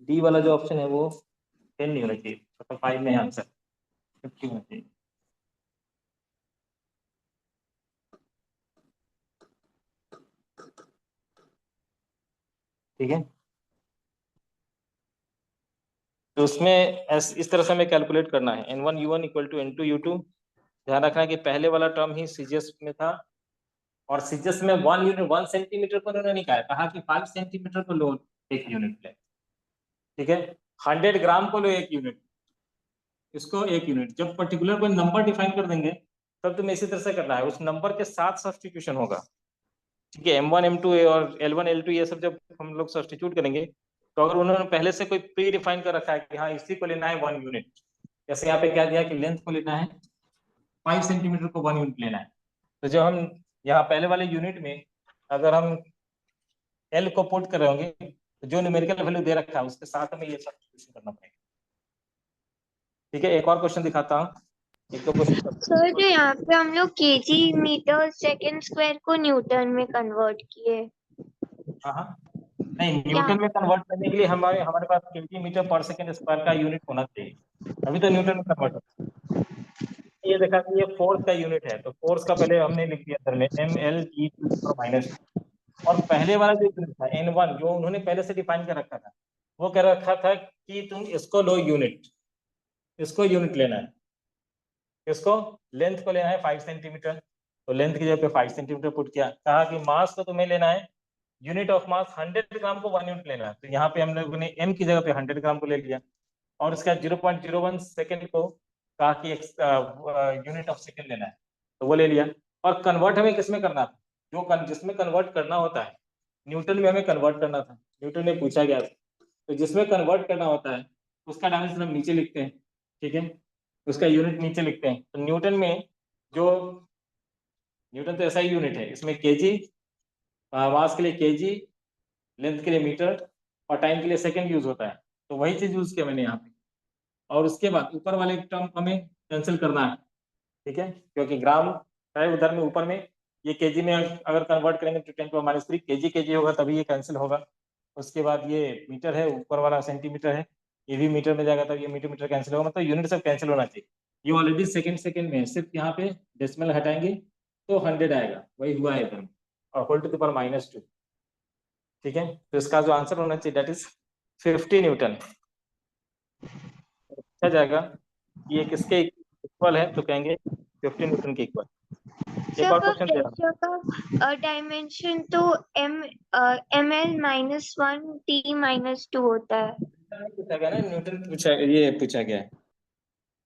डी वाला जो ऑप्शन है वो 10 नहीं होना चाहिए, मतलब 5 में आंसर 50 होना चाहिए। ठीक है, तो उसमें इस तरह से हमें कैलकुलेट करना है, N1U1 = N2U2। ध्यान रखना कि पहले वाला टर्म ही सीजीएस में था, और सीजीएस में 1 यूनिट 1 सेंटीमीटर को उन्होंने नहीं कहा कि 5 सेंटीमीटर को लो 1 यूनिट ले। ठीक है, 100 ग्राम को लो 1 यूनिट, इसको 1 यूनिट। जब पर्टिकुलर कोई नंबर डिफाइन कर देंगे तब तुम्हें इसी तरह से करना है, उस नंबर के साथ सब्स्टिट्यूशन होगा। ठीक है, M1 M2 और L1 L2 ये सब जब हम लोग सब्स्टिट्यूट करेंगे, तो अगर उन्होंने पहले से कोई प्री डिफाइन कर रखा है कि हाँ इसी को लेना है 1 यूनिट, जैसे यहाँ पे क्या दिया कि लेंथ को लेना है 5 सेंटीमीटर को 1 यूनिट लेना है, तो जब हम यहाँ पहले वाले यूनिट में अगर हम L को पुट कर रहे होंगे, तो जो न्यूमेरिकल वैल्यू दे रखा है उसके साथ हमें ये सब्स्टिट्यूशन करना पड़ेगा। ठीक है, एक और क्वेश्चन दिखाता हूँ, एक तो क्वेश्चन सर जो यहाँ पे हम लोग केजी मीटर सेकंड स्क्वायर को न्यूटन में कन्वर्ट किए। हाँ, नहीं न्यूटन में कन्वर्ट करने के लिए हमारे पास केजी मीटर पर सेकंड स्क्वायर का यूनिट होना चाहिए, अभी तो न्यूटन में कन्वर्ट होता है। ये देखा कि ये फोर्स का यूनिट है, तो फोर्स का पहले हमने लिख दिया अंदर में mL/G⁻², और पहले वाला जो यूनिट था N1 जो उन्होंने पहले से डिफाइन कर रखा था, वो कह रखा था कि तुम इसको लो यूनिट, इसको यूनिट लेना है, इसको लेंथ को लेना है 5 सेंटीमीटर, तो लेंथ की जगह पे 5 सेंटीमीटर पुट किया। कहा कि मास को तुम्हें लेना है, यूनिट ऑफ मास 100 ग्राम को 1 यूनिट लेना है, तो यहाँ पे हम लोगों ने m की जगह पे 100 ग्राम को ले लिया, और इसका 0.01 सेकेंड को कहा कि यूनिट ऑफ सेकेंड लेना है, तो वो ले लिया। और कन्वर्ट हमें किसमें करना था, जिसमें कन्वर्ट करना होता है न्यूटन में हमें कन्वर्ट करना था, न्यूटन में पूछा गया था, तो जिसमें कन्वर्ट करना होता है उसका डायमेंशन हम नीचे लिखते हैं। ठीक है, उसका यूनिट नीचे लिखते हैं, तो न्यूटन में जो न्यूटन तो ऐसा ही यूनिट है, इसमें केजी, मास के लिए केजी, लेंथ के लिए मीटर, और टाइम के लिए सेकंड यूज होता है, तो वही चीज यूज किया मैंने यहाँ पे। और उसके बाद ऊपर वाले टर्म हमें कैंसिल करना है। ठीक है, क्योंकि ग्राम है उधर में, ऊपर में ये केजी में अगर कन्वर्ट करेंगे तो 10⁻³ केजी होगा, तभी ये कैंसिल होगा। उसके बाद ये मीटर है, ऊपर वाला सेंटीमीटर है, ये भी मीटर में जाएगा, तब ये मीटर कैंसिल होगा, मतलब यूनिट सब कैंसिल होना चाहिए। ये ऑलरेडी सेकंड में है, सिर्फ यहाँ पे डेसिमल हटाएंगे तो 100 आएगा, वही हुआ है इधर, और होल टू द पावर -2। ठीक है, तो इसका जो आंसर होना चाहिए दैट इज 50 न्यूटन। अच्छा जाएगा ये किसके इक्वल है, तो कहेंगे 50 न्यूटन के इक्वल। एक और क्वेश्चन दे रहा हूँ, प्रेशर का डायमेंशन तो ml-1 T-2 होता है। पूछा गया ना, न्यूटन पूछा, ये पूछा गया है,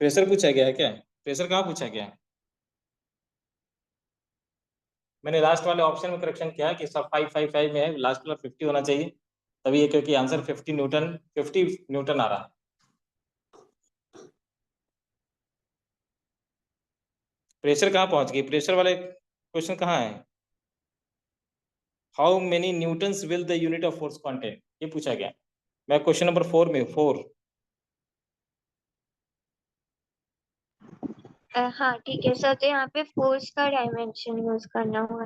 प्रेशर पूछा गया है क्या, प्रेशर कहाँ पूछा गया है? मैंने लास्ट वाले ऑप्शन में करेक्शन किया कि सब 555 में है, लास्ट वाला 50 होना चाहिए, तभी ये क्योंकि आंसर 50 न्यूटन आ रहा। प्रेशर कहाँ पहुंच गई, प्रेशर वाले क्वेश्चन कहाँ है? How many Newton's will the unit of force contain, ये पूछा गया। मैं क्वेश्चन नंबर 4 में 4। हाँ ठीक है सर, तो यहाँ पे फोर्स का डायमेंशन यूज करना होगा।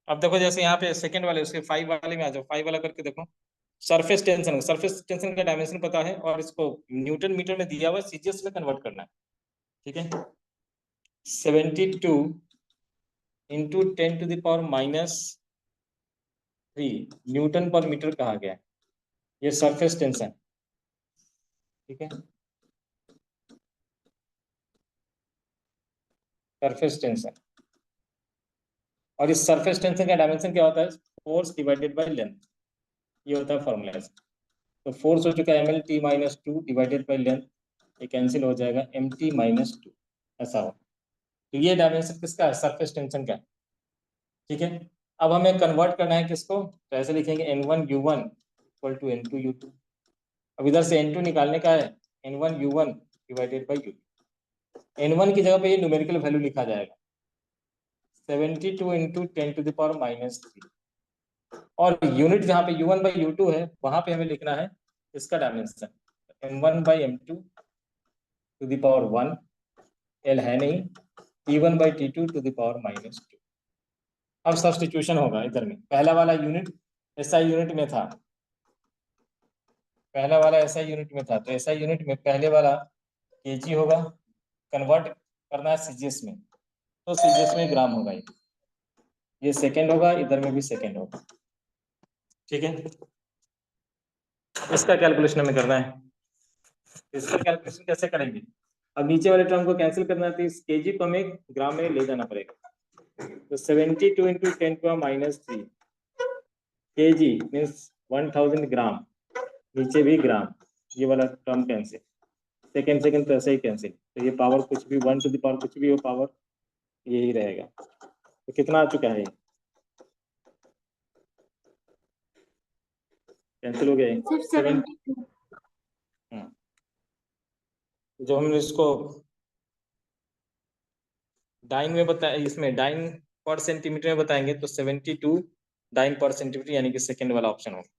अब देखो जैसे यहाँ पे सेकंड वाले उसके 5 वाले में आ जाओ, 5 वाला करके देखो। सरफेस टेंशन का डायमेंशन पता है, और इसको न्यूटन मीटर में दिया हुआ सीजीएस में कन्वर्ट करना है। ठीक है, 72 इंटू 10⁻³ न्यूटन पर मीटर कहा गया, ये सरफेस टेंशन। ठीक है, सरफेस टेंशन, और इस सरफेस टेंशन का डायमेंशन क्या होता है, फोर्स डिवाइडेड बाय लेंथ, ये होता है फॉर्मूला। तो फोर्स हो चुका है mL/T-2 डिवाइडेड बाय लेंथ, ये कैंसिल हो जाएगा mt-2, ऐसा हो। तो ये डायमेंशन किसका है, सरफेस टेंशन का। ठीक है, अब हमें कन्वर्ट करना है किसको, तो ऐसे लिखेंगे N1U1 = N2U2। अब इधर से N2 निकालने का है, N1U1 divided by U2। n1 की जगह पे ये न्यूमेरिकल वैल्यू लिखा जाएगा 72 इंटू 10⁻³ और यूनिट जहाँ पे u1 बाई u2 है वहां पे हमें लिखना है इसका dimension m1 by m2 to the power 1 l है नहीं t1 by t2 to the power -2। अब सब्स्टिट्यूशन होगा इधर में, पहला वाला यूनिट SI यूनिट में था, पहला वाला SI यूनिट में था, तो SI यूनिट में पहले वाला kg होगा, कन्वर्ट करना है सीजीएस में, तो सीजीएस में ग्राम होगा, ये सेकेंड होगा, इधर में भी सेकेंड होगा। ठीक है, इसका कैलकुलेशन हमें करना है। इसका कैलकुलेशन कैसे करेंगे? अब नीचे वाले टर्म को कैंसिल करना है तो इस केजी को हमें ग्राम में ले जाना पड़ेगा। तो 72 इंटू 10⁻³ केजी मीन्स 1000 ग्राम, नीचे भी ग्राम, ये वाला टर्म कैंसिल, सेकेंड सेकेंड तो ऐसे ही कैंसिल, तो ये पावर कुछ भी 1 टू द पावर कुछ भी हो, पावर यही रहेगा। तो कितना आ चुका है? कैंसिल हो गया है सिर्फ 72। जो हम इसको डाइन में बताए, इसमें डाइन पर सेंटीमीटर में बताएंगे तो 72 डाइन पर सेंटीमीटर यानी कि सेकेंड वाला ऑप्शन होगा।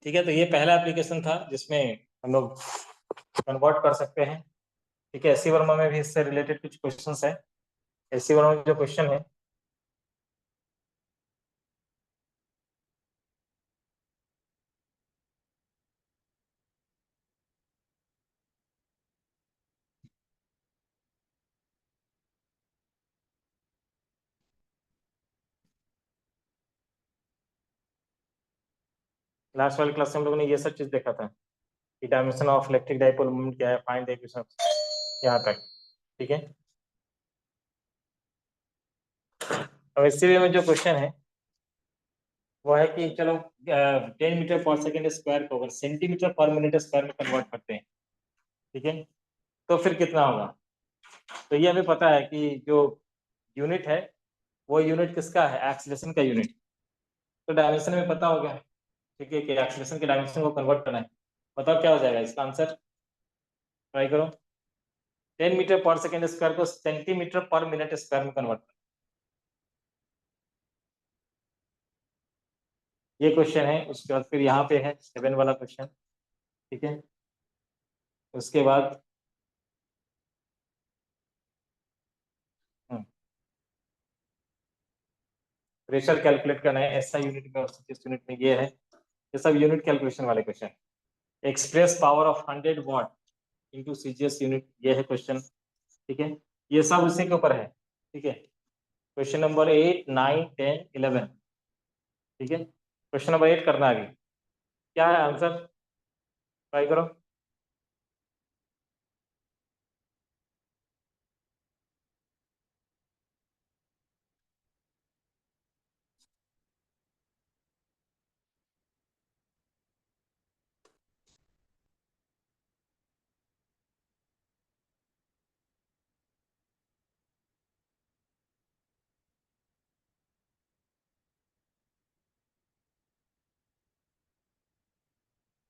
ठीक है, तो ये पहला एप्लीकेशन था जिसमें हम लोग कन्वर्ट कर सकते हैं। ठीक है, एससी वर्मा में भी इससे रिलेटेड कुछ क्वेश्चंस है। एससी वर्मा में जो क्वेश्चन है लास्ट वाली क्लास में हम लोगों ने ये सब चीज देखा था कि dimension of electric dipole moment क्या है, फाइंड द इक्वेशन यहाँ तक। ठीक है, अब एससी में जो क्वेश्चन है वो है कि चलो 10 मीटर पर सेकेंड स्क्वायर को अगर सेंटीमीटर पर मिनट स्क्वायर में कन्वर्ट करते हैं, ठीक है, तो फिर कितना होगा? तो ये हमें पता है कि जो यूनिट है वो यूनिट किसका है? एक्सीलरेशन का यूनिट। तो डायमेंशन में पता होगा, ठीक है, कि एक्सीलरेशन के डायमेंशन को कन्वर्ट करना है। बताओ क्या हो जाएगा इसका आंसर, ट्राई करो। 10 मीटर पर सेकेंड स्क्वायर को सेंटीमीटर पर मिनट स्क्वायर में कन्वर्ट करना, ये क्वेश्चन है। उसके बाद फिर यहाँ पे है 7 वाला क्वेश्चन। ठीक है, उसके बाद प्रेशर कैलकुलेट करना है एसआई यूनिट में और सीजीएस यूनिट में, ये है, ये सब यूनिट कैलकुलेशन वाले question. Express power of 100 watt into CGS unit, ये है क्वेश्चन। ठीक है, ये सब उसी के ऊपर है। ठीक है, क्वेश्चन नंबर 8, 9, 10, 11। ठीक है, क्वेश्चन नंबर 8 करना आगे, क्या है आंसर, ट्राई करो।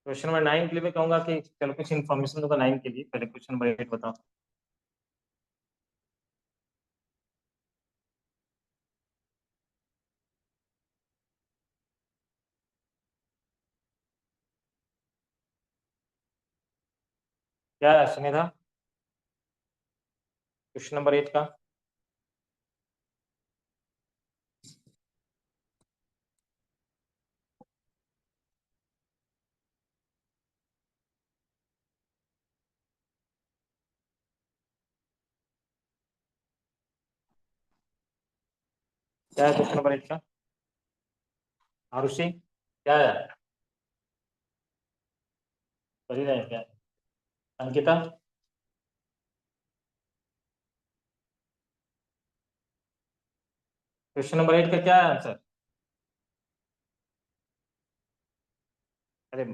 क्वेश्चन नंबर 9 के लिए मैं कहूंगा कि चलो कुछ इन्फॉर्मेशन दूंगा 9 के लिए, पहले क्वेश्चन नंबर 8 बताओ। क्या है सुनिधा, क्वेश्चन नंबर 8 का? क्या है क्वेश्चन नंबर 8 का? आरुषि क्या है, पढ़ी रहे हैं क्या? अंकिता, क्वेश्चन नंबर 8 का क्या है आंसर? अरे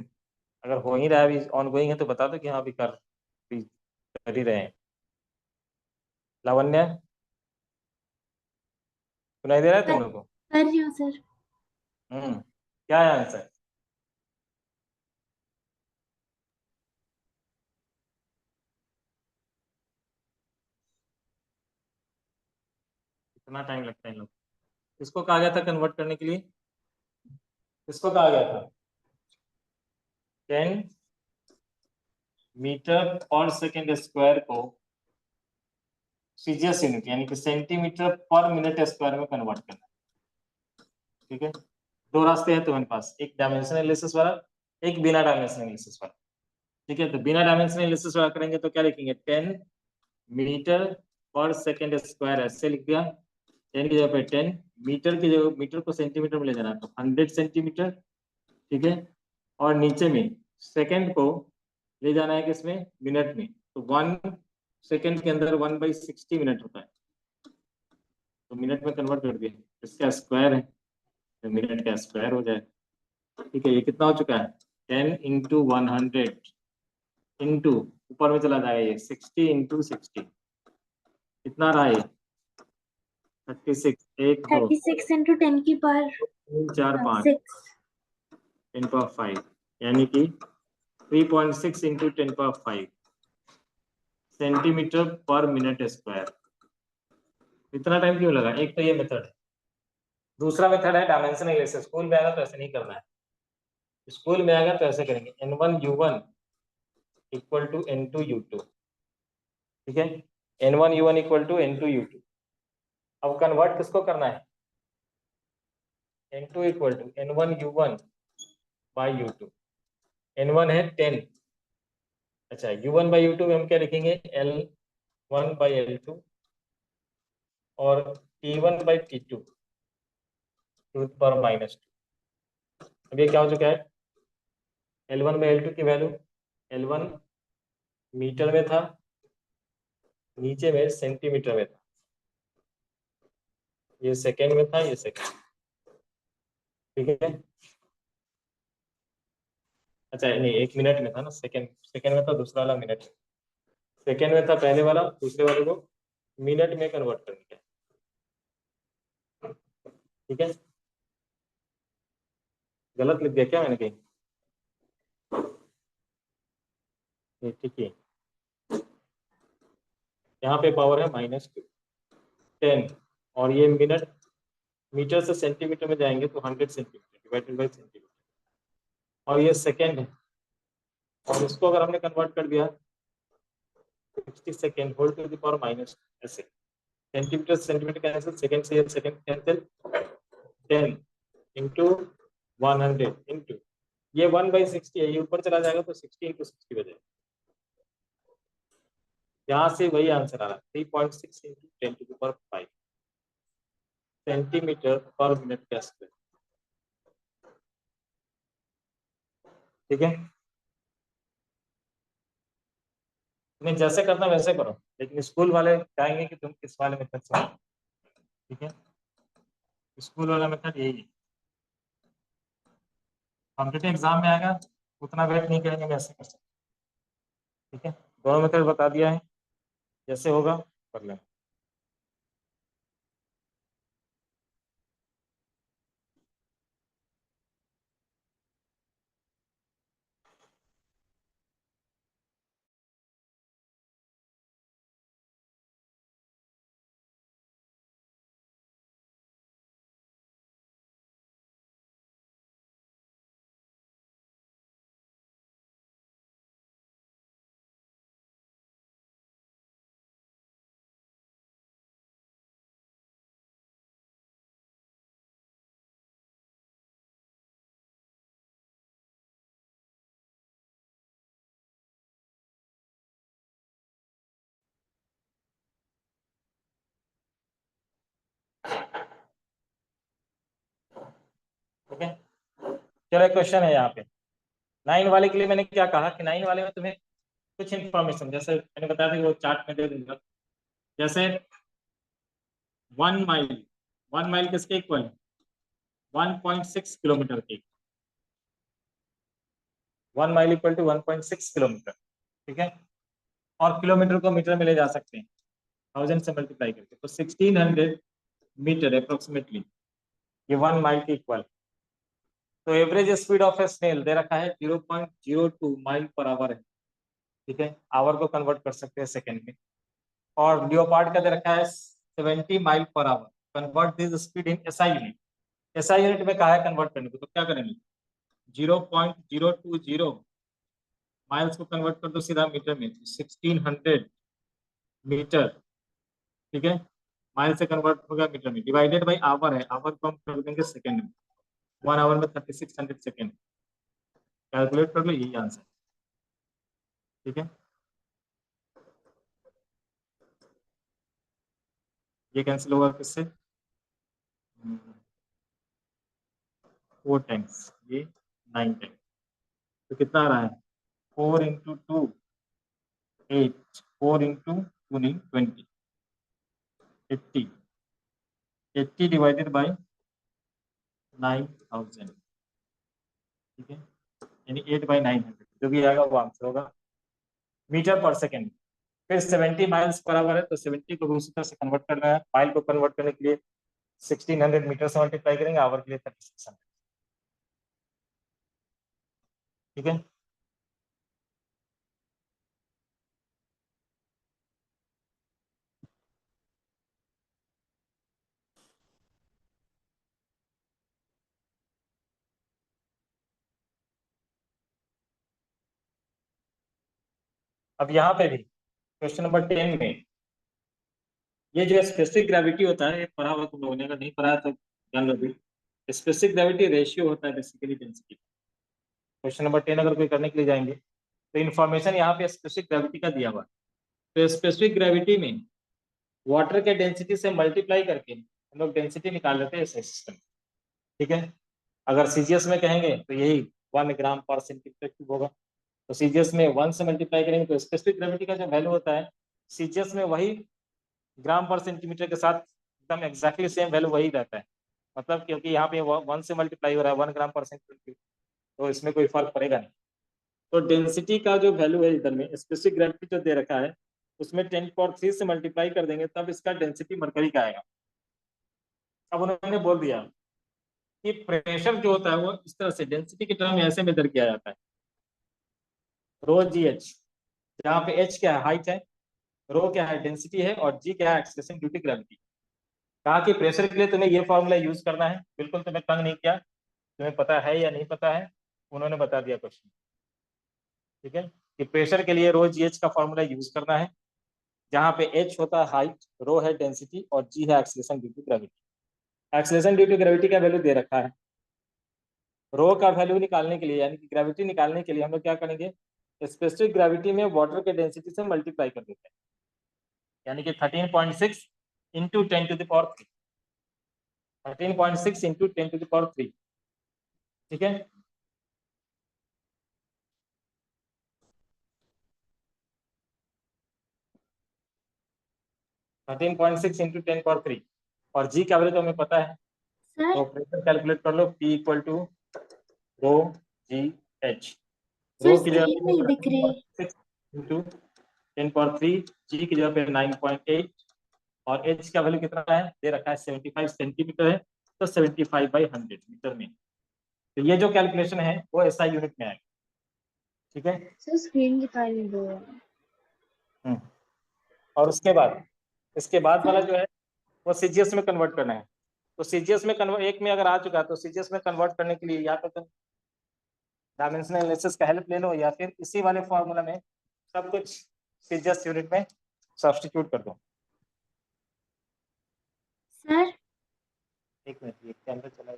अगर हो ही रहा है, अभी ऑन गोइंग है तो बता दो कि हाँ अभी कर ही रहे हैं। लावण्य, सुनाई दे रहा है तुम लोग को? कर रही हूँ सर। क्या है आंसर? कितना टाइम लगता है इन लोग? किसको कहा गया था कन्वर्ट करने के लिए? किसको कहा गया था? 10 मीटर पर सेकेंड स्क्वायर को सीजीएस यूनिट यानी कि सेंटीमीटर पर मिनट स्क्वायर में कन्वर्ट करना। ठीक है, दो रास्ते हैं तुम्हारे पास, एक डायमेंशनल एनालिसिस वाला, एक बिना डायमेंशनल एनालिसिस वाला। ठीक है, तो बिना डायमेंशनल एनालिसिस वाला करेंगे तो क्या लिखेंगे? 10 मीटर पर सेकेंड स्क्वायर ऐसे लिख दिया। 10 की जगह पे 10, मीटर की जगह मीटर को सेंटीमीटर में ले जाना तो 100 सेंटीमीटर। ठीक है, और नीचे में सेकेंड को ले जाना है किसमें? मिनट में। तो 1 सेकेंड के अंदर 1/60 मिनट होता है, तो मिनट में कन्वर्ट कर दिया, इसका स्क्वायर है तो मिनट का स्क्वायर हो जाए। ठीक है, ये कितना हो चुका है? 10 इंटू 100 इंटू ऊपर में चला जाएगा ये 60 इंटू 60, कितना रहा ये? 36। 1 2 36 इंटू 10 की पावर 3 4 5 6। 10 पावर 5, यानी कि 3.6 into 10 power 5 centimetre per minute square. इतना टाइम क्यों लगा? एक तो ये मेथड है, दूसरा मेथड है डायमेंशन एनालिसिस। स्कूल में आएगा तो ऐसे नहीं करना है, स्कूल में आएगा तो ऐसे करेंगे, n1u1 इक्वल टू n2u2। ठीक है, n1u1 इक्वल टू n2u2। अब कन्वर्ट किसको करना है? n2 equal to n1u1 by u2। n1 है 10, अच्छा u1 बाई u2 में हम क्या लिखेंगे? L1 बाई L2 और T1 by T2 to power -2। अब ये क्या हो चुका है? L1 बाई L2 की वैल्यू, L1 मीटर में था, नीचे में सेंटीमीटर में था, ये सेकेंड में था, ये सेकेंड। ठीक है, अच्छा नहीं, एक मिनट में था ना, सेकेंड सेकेंड में था, दूसरा वाला मिनट में। सेकेंड में था पहले वाला, दूसरे वाले को मिनट में कन्वर्ट करने का। ठीक है, गलत लिख दिया क्या मैंने कहीं? ठीक है, यहाँ पे पावर है -2 10, और ये मिनट, मीटर से सेंटीमीटर में जाएंगे तो 100 सेंटीमीटर डिवाइडेड बाई सेंटीमीटर, और ये सेकेंड है, और इसको अगर हमने कन्वर्ट कर दिया 60 second whole to the power minus, ऐसे सेंटीमीटर सेंटीमीटर कैंसिल, सेकेंड से सेकेंड कैंसिल, 10 इंटू 100 इंटू ये 1/60 है, ये ऊपर चला जाएगा तो 60 इंटू 60 हो जाएगा। यहाँ से वही आंसर आ रहा है, 3.6 into 10 to the power 5 centimetre per minute का स्क्वायर। ठीक है, तुम्हें जैसे करना वैसे करो, लेकिन स्कूल वाले चाहेंगे कि तुम किस वाले मेथड से। ठीक है, स्कूल वाला मेथड यही है, कॉम्पिटेटिव एग्जाम में आएगा उतना वेट नहीं करेंगे, मैं ऐसे कर सकता। ठीक है, दोनों मेथड बता दिया है, जैसे होगा कर लेना। ठीक है, चलो एक क्वेश्चन है यहाँ पे 9 वाले के लिए। मैंने क्या कहा कि 9 वाले में तुम्हें कुछ इन्फॉर्मेशन, जैसे मैंने बताया था कि वो चार्ट में दे दूंगा। जैसे 1 माइल, 1 माइल किसके इक्वल है? 1.6 किलोमीटर के। 1 माइल इक्वल टू 1.6 किलोमीटर, ठीक है, और किलोमीटर को मीटर में ले जा सकते हैं 1000 से मल्टीप्लाई करके, तो 1600 मीटर अप्रोक्सीमेटली ये 1 माइल के इक्वल। तो average speed of a snail दे रखा है 0.02 माइल पर आवर है, ठीक है, आवर को कन्वर्ट कर सकते हैं सेकेंड में। और लियोपार्ड का दे रखा है 70 mile per hour, convert this speed in SI unit. SI unit में कहा है कन्वर्ट करने को, तो क्या करेंगे, 0.020 माइल्स को कन्वर्ट कर दो सीधा मीटर में, 1600 मीटर, ठीक है, माइल से कन्वर्ट होगा मीटर में, डिवाइडेड बाई आवर है, आवर को हम कर देंगे सेकेंड में, 1 आवर में 3600 सेकेंड, कैलकुलेट कर लो, यही आंसर, ठीक है। ये कैंसिल होगा किससे, 4 टाइम्स, ये 9 टाइम्स, तो कितना आ रहा है, 4 इंटू 2 8, 4 इंटू 2 नहीं 20, 80, 80 डिवाइडेड बाई 9000, ठीक है, यानी 8/900, जो भी आएगा वो आंसर होगा मीटर पर सेकेंड। फिर 70 माइल्स पर आवर है, तो 70 को भी उसी तरह से कन्वर्ट करना है, माइल को कन्वर्ट करने के लिए 1600 मीटर से मल्टीप्लाई करेंगे, आवर के लिए 3600, ठीक है। अब यहाँ पे भी क्वेश्चन नंबर 10 में ये जो स्पेसिफिक ग्रेविटी होता है, ये पढ़ा हुआ तुम लोगों ने, अगर नहीं पढ़ा है तो जान लो भी, स्पेसिफिक ग्रेविटी रेशियो होता है बेसिकली डेंसिटी। क्वेश्चन नंबर 10 अगर कोई करने के लिए जाएंगे तो इन्फॉर्मेशन यहाँ पे स्पेसिफिक ग्रेविटी का दिया हुआ है, तो स्पेसिफिक ग्रेविटी में वाटर के डेंसिटी से मल्टीप्लाई करके हम लोग डेंसिटी निकाल लेते हैं इस सिस्टम, ठीक है। अगर सीजीएस में कहेंगे तो यही 1 ग्राम पर सेंटीमीटर क्यूब होगा, तो सीजीएस में 1 से मल्टीप्लाई करेंगे तो स्पेसिफिक ग्रेविटी का जो वैल्यू होता है सीजीएस में वही ग्राम पर सेंटीमीटर के साथ एकदम एग्जैक्टली सेम वैल्यू वही रहता है, मतलब क्योंकि यहाँ पे 1 से मल्टीप्लाई हो रहा है 1 ग्राम पर सेंटीमीटर, तो इसमें कोई फर्क पड़ेगा नहीं। तो डेंसिटी का जो वैल्यू है इधर में स्पेसिफिक ग्रेविटी जो दे रखा है उसमें 10⁻³ से मल्टीप्लाई कर देंगे तब इसका डेंसिटी मरकरी का आएगा। अब उन्होंने बोल दिया कि प्रेशर जो होता है वो इस तरह से डेंसिटी के टर्म में ऐसे मेजर किया जाता है, रो जी एच, जहाँ पे एच क्या है, हाइट है, रो क्या है, डेंसिटी है, और जी क्या है, एक्सेलरेशन ड्यू टू ग्रेविटी। कहा कि प्रेशर के लिए तुम्हें ये फॉर्मूला यूज करना है, बिल्कुल तुम्हें तंग नहीं किया, तुम्हें पता है या नहीं पता है उन्होंने बता दिया क्वेश्चन, ठीक है, कि प्रेशर के लिए रो जी एच का फॉर्मूला यूज करना है, जहाँ पे एच होता है हाइट, रो है डेंसिटी, और जी है acceleration due to gravity. Acceleration due to gravity का वैल्यू दे रखा है, रो का वैल्यू निकालने के लिए यानी कि ग्रेविटी निकालने के लिए हम लोग क्या करेंगे, स्पेसिफिक ग्रेविटी में वाटर के डेंसिटी से मल्टीप्लाई कर देते हैं, यानी कि 13.6 इंटू 10⁻³ 13.6 इंटू 10⁻³, ठीक है। 13.6 इंटू 10⁻³ और जी का वैल्यू तो हमें पता है, सर तो प्रेशर कैलकुलेट कर लो, P equal to rho g h, sir rho की जगह स्क्रीन नहीं दिख रही। 13.6 इंटू 10⁻³, जी की जगह पे 9.8, और एच का वैल्यू कितना है दे रखा है 75 सेंटीमीटर है, तो 75/100 मीटर में, तो ये जो कैलकुलेशन है वो एसआई यूनिट में आएगा, ठीक है। सर स्क्रीन दिखाई नहीं दे रहा। हम्म। और उसके बाद इसके बाद वाला सर जो है वो सीजीएस में कन्वर्ट करना है, तो सीजीएस में कन्वर्ट एक में अगर आ चुका है तो सीजीएस में कन्वर्ट करने के लिए या तो तुम डायमेंशनल एनालिसिस का हेल्प ले लो या फिर इसी वाले फॉर्मूला में सब कुछ सीजीएस यूनिट में सब्स्टिट्यूट कर दो। सर एक मिनट, ये कैमरा चला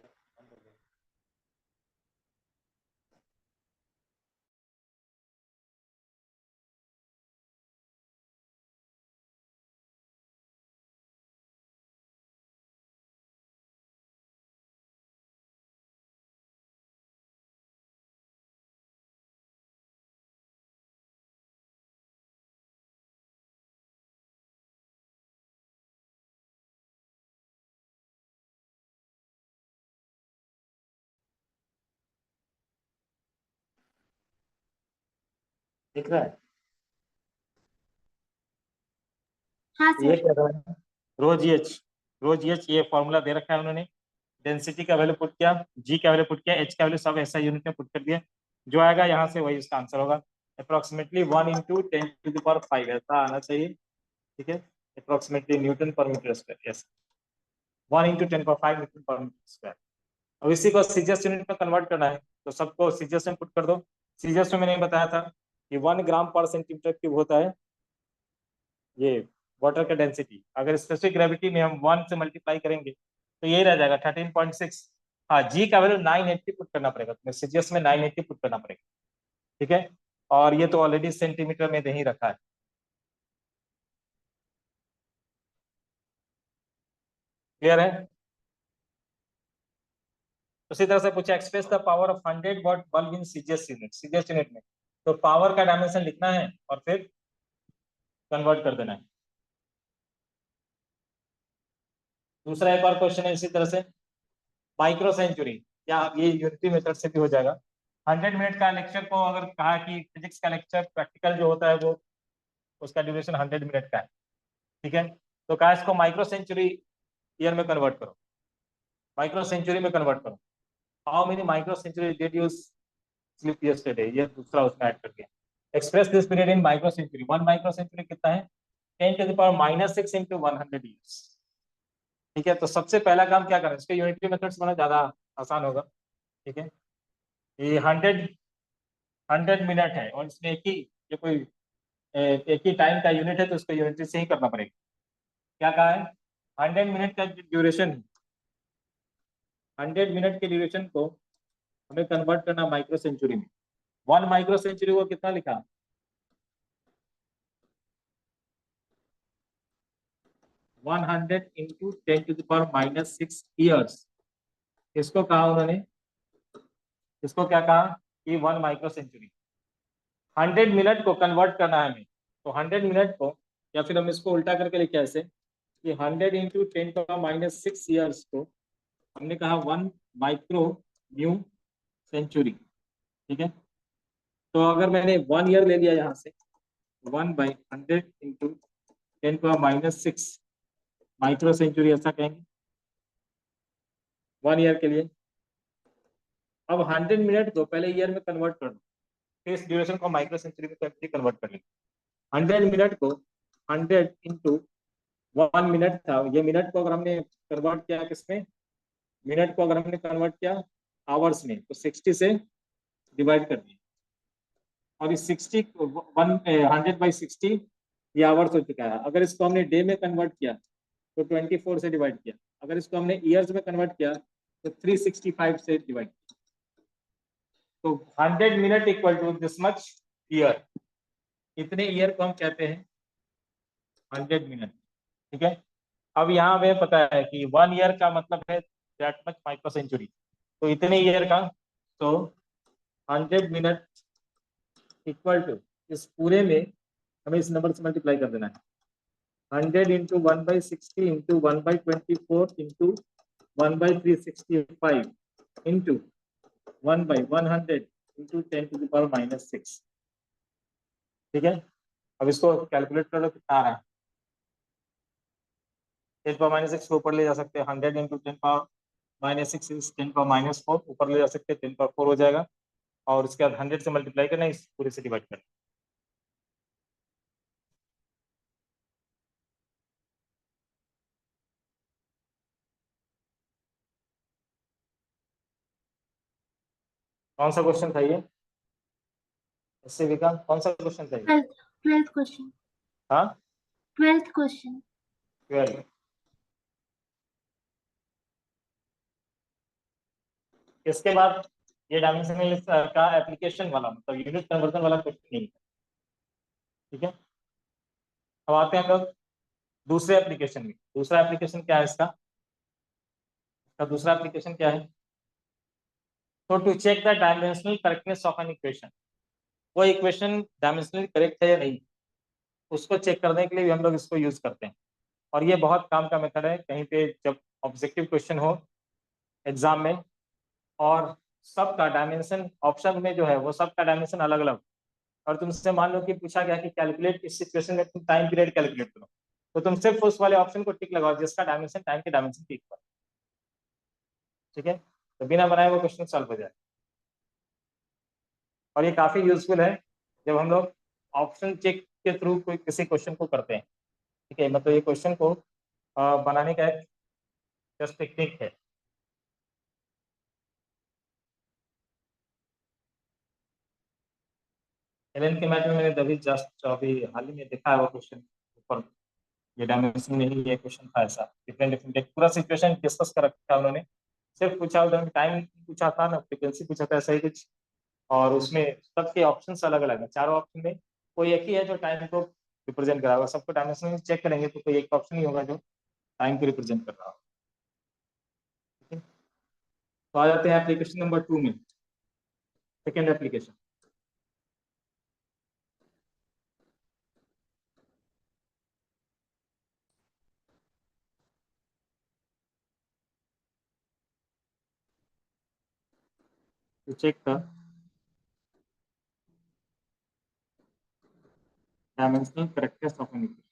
दिख रहा है? हाँ ये सर। क्या रहा है, रो जी एच ये फॉर्मूला दे रखा है उन्होंने। डेंसिटी का वैल्यू पुट किया, जी का वैल्यू पुट किया, एच का वैल्यू सब ऐसा यूनिट में पुट कर दिया, जो आएगा यहाँ से वही उसका आंसर होगा। अप्रोक्सीमेटली 1 × 10⁵ ऐसा आना चाहिए। ठीक है, अप्रोक्सीमेटली न्यूटन पर मीटर स्क्वायर। यस, 1 × 10⁵ न्यूटन पर मीटर स्क्वायर। अब इसी को सीजीएस यूनिट में कन्वर्ट करना है, तो सबको सीजीएस में पुट कर दो। सीजीएस में मैंने बताया था कि 1 ग्राम/सेंटीमीटर क्यूब होता है ये वाटर का डेंसिटी। अगर स्पेसिफिक ग्रेविटी में हम 1 से मल्टीप्लाई करेंगे तो यही रह जाएगा 13.6। हाँ, जी का वैल्यू 980 पुट करना पड़ेगा, तुम्हें सीजीएस में 980 पुट करना पड़ेगा। ठीक है, और ये तो ऑलरेडी सेंटीमीटर में दे ही रखा है। क्लियर है? उसी तरह से पूछा, express the power of 100 watt bulb in CGS unit. CGS unit में तो पावर का डायमेंशन लिखना है और फिर कन्वर्ट कर देना है। दूसरा एक और क्वेश्चन है इसी तरह से, माइक्रो सेंचुरी, या ये यूनिटी मेथड से भी हो जाएगा। 100 मिनट का लेक्चर को अगर कहा कि फिजिक्स का लेक्चर प्रैक्टिकल जो होता है वो उसका ड्यूरेशन 100 मिनट का है। ठीक है, तो कहा इसको माइक्रो सेंचुरी ईयर में कन्वर्ट करो, माइक्रो सेंचुरी में कन्वर्ट करो। How many micro century did you sleep yesterday, ये दूसरा उसमें ऐड कर दिया। Express this period in micro century. 1 micro century कितना है? 10⁻⁻6 × 100 ईयर्स। ठीक है, तो सबसे पहला काम क्या करना है, इसके यूनिटरी मेथड्स बना ज्यादा आसान होगा। ठीक है, ये 100 मिनट है और इसमें एक ही, ये कोई एक ही टाइम का यूनिट है, तो इसको यूनिटरी से ही करना पड़ेगा। क्या कहा है? 100 मिनट का ड्यूरेशन, 100 मिनट के ड्यूरेशन को हमें कन्वर्ट करना माइक्रो सेंचुरी में। 1 माइक्रो सेंचुरी को कितना लिखा? 100 × 10⁻⁻6 ईयर्स। इसको कहा उन्होंने, इसको क्या कहा कि 1 माइक्रो सेंचुरी। 100 मिनट को कन्वर्ट करना है हमें, तो 100 मिनट को, या फिर हम इसको उल्टा करके लिखे ऐसे कि 100 × 10⁻⁻6 ईयर्स को हमने कहा 1 माइक्रो न्यू सेंचुरी। ठीक है, तो अगर मैंने 1 ईयर ले लिया यहाँ से, 1/100 × 10⁻⁻6 माइक्रो सेंचुरी ऐसा कहेंगे 1 ईयर के लिए। अब 100 मिनट को पहले ईयर में कन्वर्ट कर दो, फिर इस ड्यूरेशन को माइक्रो सेंचुरी में कन्वर्ट कर लेंगे। 100 मिनट को 100 × 1 मिनट था, ये मिनट को अगर हमने कन्वर्ट किया किसमें, मिनट को अगर हमने कन्वर्ट किया आवर्स में, तो 60 से डिवाइड कर दिया, और इस 60 100/60 ये आवर्स हो चुका है। अगर इसको हमने डे में कन्वर्ट किया तो 24 से डिवाइड किया, अगर इसको हमने ईयर्स में कन्वर्ट किया तो 365 से डिवाइड किया। तो 100 minute equal to this much year, इतने ईयर को हम कहते हैं 100 मिनट। ठीक है, अब यहाँ हमें पता है कि 1 ईयर का मतलब है दैट मच माइक्रो सेंचुरी, तो इतने ईयर का, तो 100 मिनट इक्वल टू इस पूरे में हमें इस नंबर से मल्टीप्लाई कर देना है। 100 × 1/60 × 1/24 × 1/365 × 1/100 × 10⁻⁻6। ठीक है, अब इसको कैलकुलेट कर लो कितना आ रहा है। 10⁻⁻6 को ऊपर ले जा सकते हैं, 100 × 10⁻⁻6 इज 10⁻⁻4, ऊपर ले जा सकते हैं, 10⁻4 हो जाएगा, और उसके बाद 100 से मल्टीप्लाई करना, इस पूरे से डिवाइड करना। कौन सा क्वेश्चन था ये? इससे विका कौन सा क्वेश्चन था ये? 12th question. हाँ, 12th क्वेश्चन। 12। इसके बाद ये डायमेंशनल का एप्लीकेशन वाला, मतलब यूनिट कन्वर्जन वाला क्वेश्चन नहीं है। ठीक है, अब आते हैं हम लोग दूसरे एप्लीकेशन में। दूसरा एप्लीकेशन क्या है इसका? इसका दूसरा एप्लीकेशन क्या है? तो to check the dimensional correctness of an equation, वो इक्वेशन डायमेंशनली करेक्ट है या नहीं, उसको चेक करने के लिए भी हम लोग इसको यूज करते हैं। और ये बहुत काम का मेथड है कहीं पे जब ऑब्जेक्टिव क्वेश्चन हो एग्जाम में, और सबका डायमेंशन ऑप्शन में जो है वो सबका डायमेंशन अलग अलग, और तुमसे मान लो कि पूछा गया कि कैलकुलेट इस सिचुएशन में तुम टाइम पीरियड कैलकुलेट करो, तो तुम सिर्फ उस वाले ऑप्शन को टिक लगाओ जिसका डायमेंशन टाइम के डायमेंशन के इक्वल। ठीक है, तो बिना बनाए वो क्वेश्चन सॉल्व हो जाए। और ये काफी यूजफुल है जब हम लोग ऑप्शन चेक के थ्रू कोई किसी क्वेश्चन को करते हैं। ठीक है, मतलब ये क्वेश्चन को बनाने का एक जस्ट टेक्निक है। 11th के मैथ में मैंने तभी जस्ट अभी हाल ही में देखा है वो क्वेश्चन ऊपर, ये डायमेंशन में ही ये क्वेश्चन था ऐसा, डिफरेंट डिफरेंट पूरा सिचुएशन डिस्कस कर रखा है उन्होंने। सिर्फ पूछा उधर टाइम पूछा था ना, फ्रीक्वेंसी पूछा था, ऐसा ही कुछ। और उसमें सबके ऑप्शंस अलग अलग है, चारों ऑप्शन में कोई एक ही है जो टाइम को रिप्रेजेंट कर रहा होगा। सबको डायमेंशन में चेक करेंगे तो कोई एक ऑप्शन ही होगा जो टाइम को रिप्रेजेंट कर रहा होगा। ठीक है, तो आ जाते हैं एप्लीकेशन नंबर 2 में, second application. to check the dimensional correctness of an equation.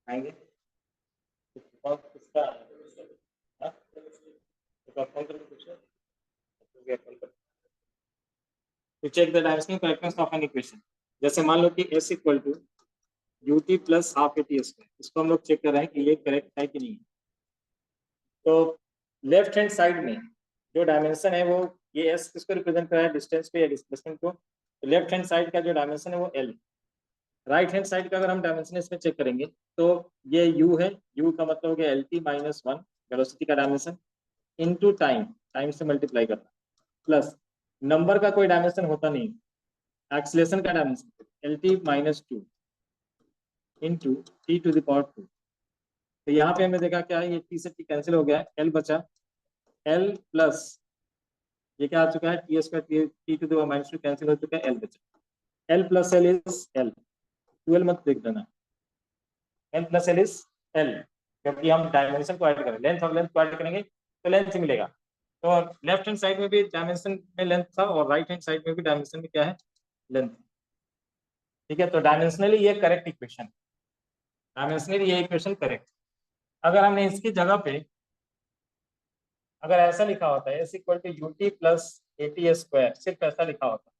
आएंगे किसका to check the dimensional correctness of an equation। जैसे मान लो कि s equal to ut plus half a t square, इसको हम लोग चेक कर रहे हैं कि ये करेक्ट है कि नहीं। तो लेफ्ट हैंड साइड में जो डायमेंशन है वो ये s किसको रिप्रेजेंट कर रहा है, डिस्टेंस को या डिस्प्लेसमेंट को। तो लेफ्ट हैंड साइड का जो डायमेंशन है वो l। राइट हैंड साइड का अगर हम डायमेंशन इसमें चेक करेंगे तो ये u है, u का मतलब हो गया lt माइनस 1 वेलोसिटी का डायमेंशन इनटू टाइम, टाइम से मल्टीप्लाई करना, प्लस नंबर का कोई डायमेंशन होता नहीं, एक्सीलरेशन का dimension lt minus 2 into t to the power 2। तो यहाँ पे हमने देखा क्या है, ये टी से टी कैंसिल हो गया, एल बचा, एल प्लस ये क्या आ चुका है t square, t to the power minus 2 cancel हो चुका है, एल बचा। L plus l is l, 12 मत देख देना, l plus l is l, क्योंकि हम डायमेंशन को ऐड करें, लेंथ और लेंथ को ऐड करेंगे तो लेंथ ही मिलेगा। तो लेफ्ट हैंड साइड में भी डायमेंशन में लेंथ था और राइट हैंड साइड में भी डायमेंशन में क्या है, लेंथ। ठीक है, तो डायमेंशनली ये करेक्ट इक्वेशन, डायमेंशनली ये इक्वेशन करेक्ट। अगर हमने इसकी जगह पे अगर ऐसा लिखा होता है s equal to u t plus a t square, सिर्फ ऐसा लिखा होता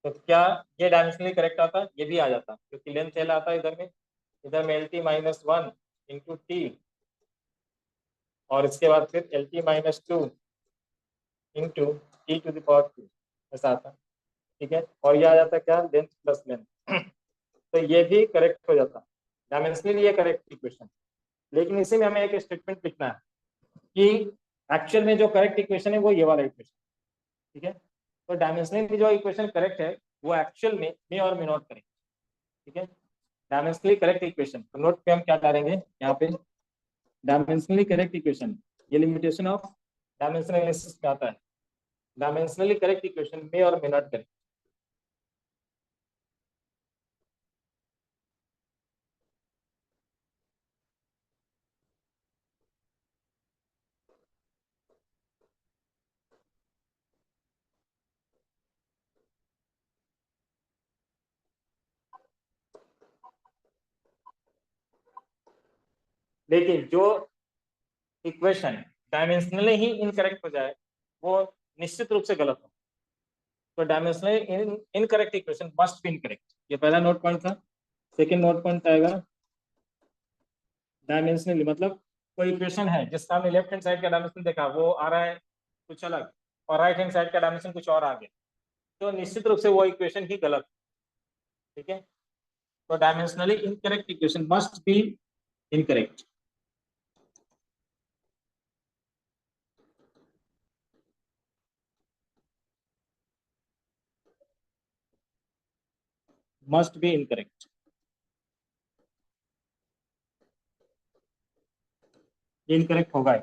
तो क्या ये डायमेंशनली करेक्ट आता, ये भी आ जाता, क्योंकि लेंथ एल आता है इधर में l T minus 1 into t और इसके बाद फिर l T minus 2 into t to the power 2 ऐसा आता। ठीक है, और ये आ जाता क्या, लेंथ प्लस लेंथ। तो ये भी करेक्ट हो जाता, डायमेंशनली ये करेक्ट इक्वेशन। लेकिन इसी में हमें एक स्टेटमेंट लिखना है कि एक्चुअल में जो करेक्ट इक्वेशन है वो ये वाला इक्वेशन। ठीक है, तो डायमेंशनली जो इक्वेशन करेक्ट है वो एक्चुअल में मे और मे नॉट करेक्ट। ठीक है, डायमेंशनली करेक्ट इक्वेशन, तो नोट पे हम क्या डालेंगे यहाँ पे, डायमेंशनली करेक्ट इक्वेशन, ये लिमिटेशन ऑफ डायमेंशनल एनालिसिस में आता है, डायमेंशनली करेक्ट इक्वेशन मे और मे नॉट करेक्ट। लेकिन जो इक्वेशन डायमेंशनली ही इनकरेक्ट हो जाए वो निश्चित रूप से गलत हो। तो dimensionally incorrect equation must be incorrect. ये पहला नोट पॉइंट था। सेकेंड नोट पॉइंट आएगा डायमेंशनली, मतलब कोई इक्वेशन है जिसका हमने लेफ्ट हैंड साइड का डायमेंशन देखा वो आ रहा है कुछ अलग और राइट हैंड साइड का डायमेंशन कुछ और आ गया, तो निश्चित रूप से वो इक्वेशन ही गलत। ठीक है, तो dimensionally incorrect equation must be incorrect. Must be incorrect, incorrect होगा।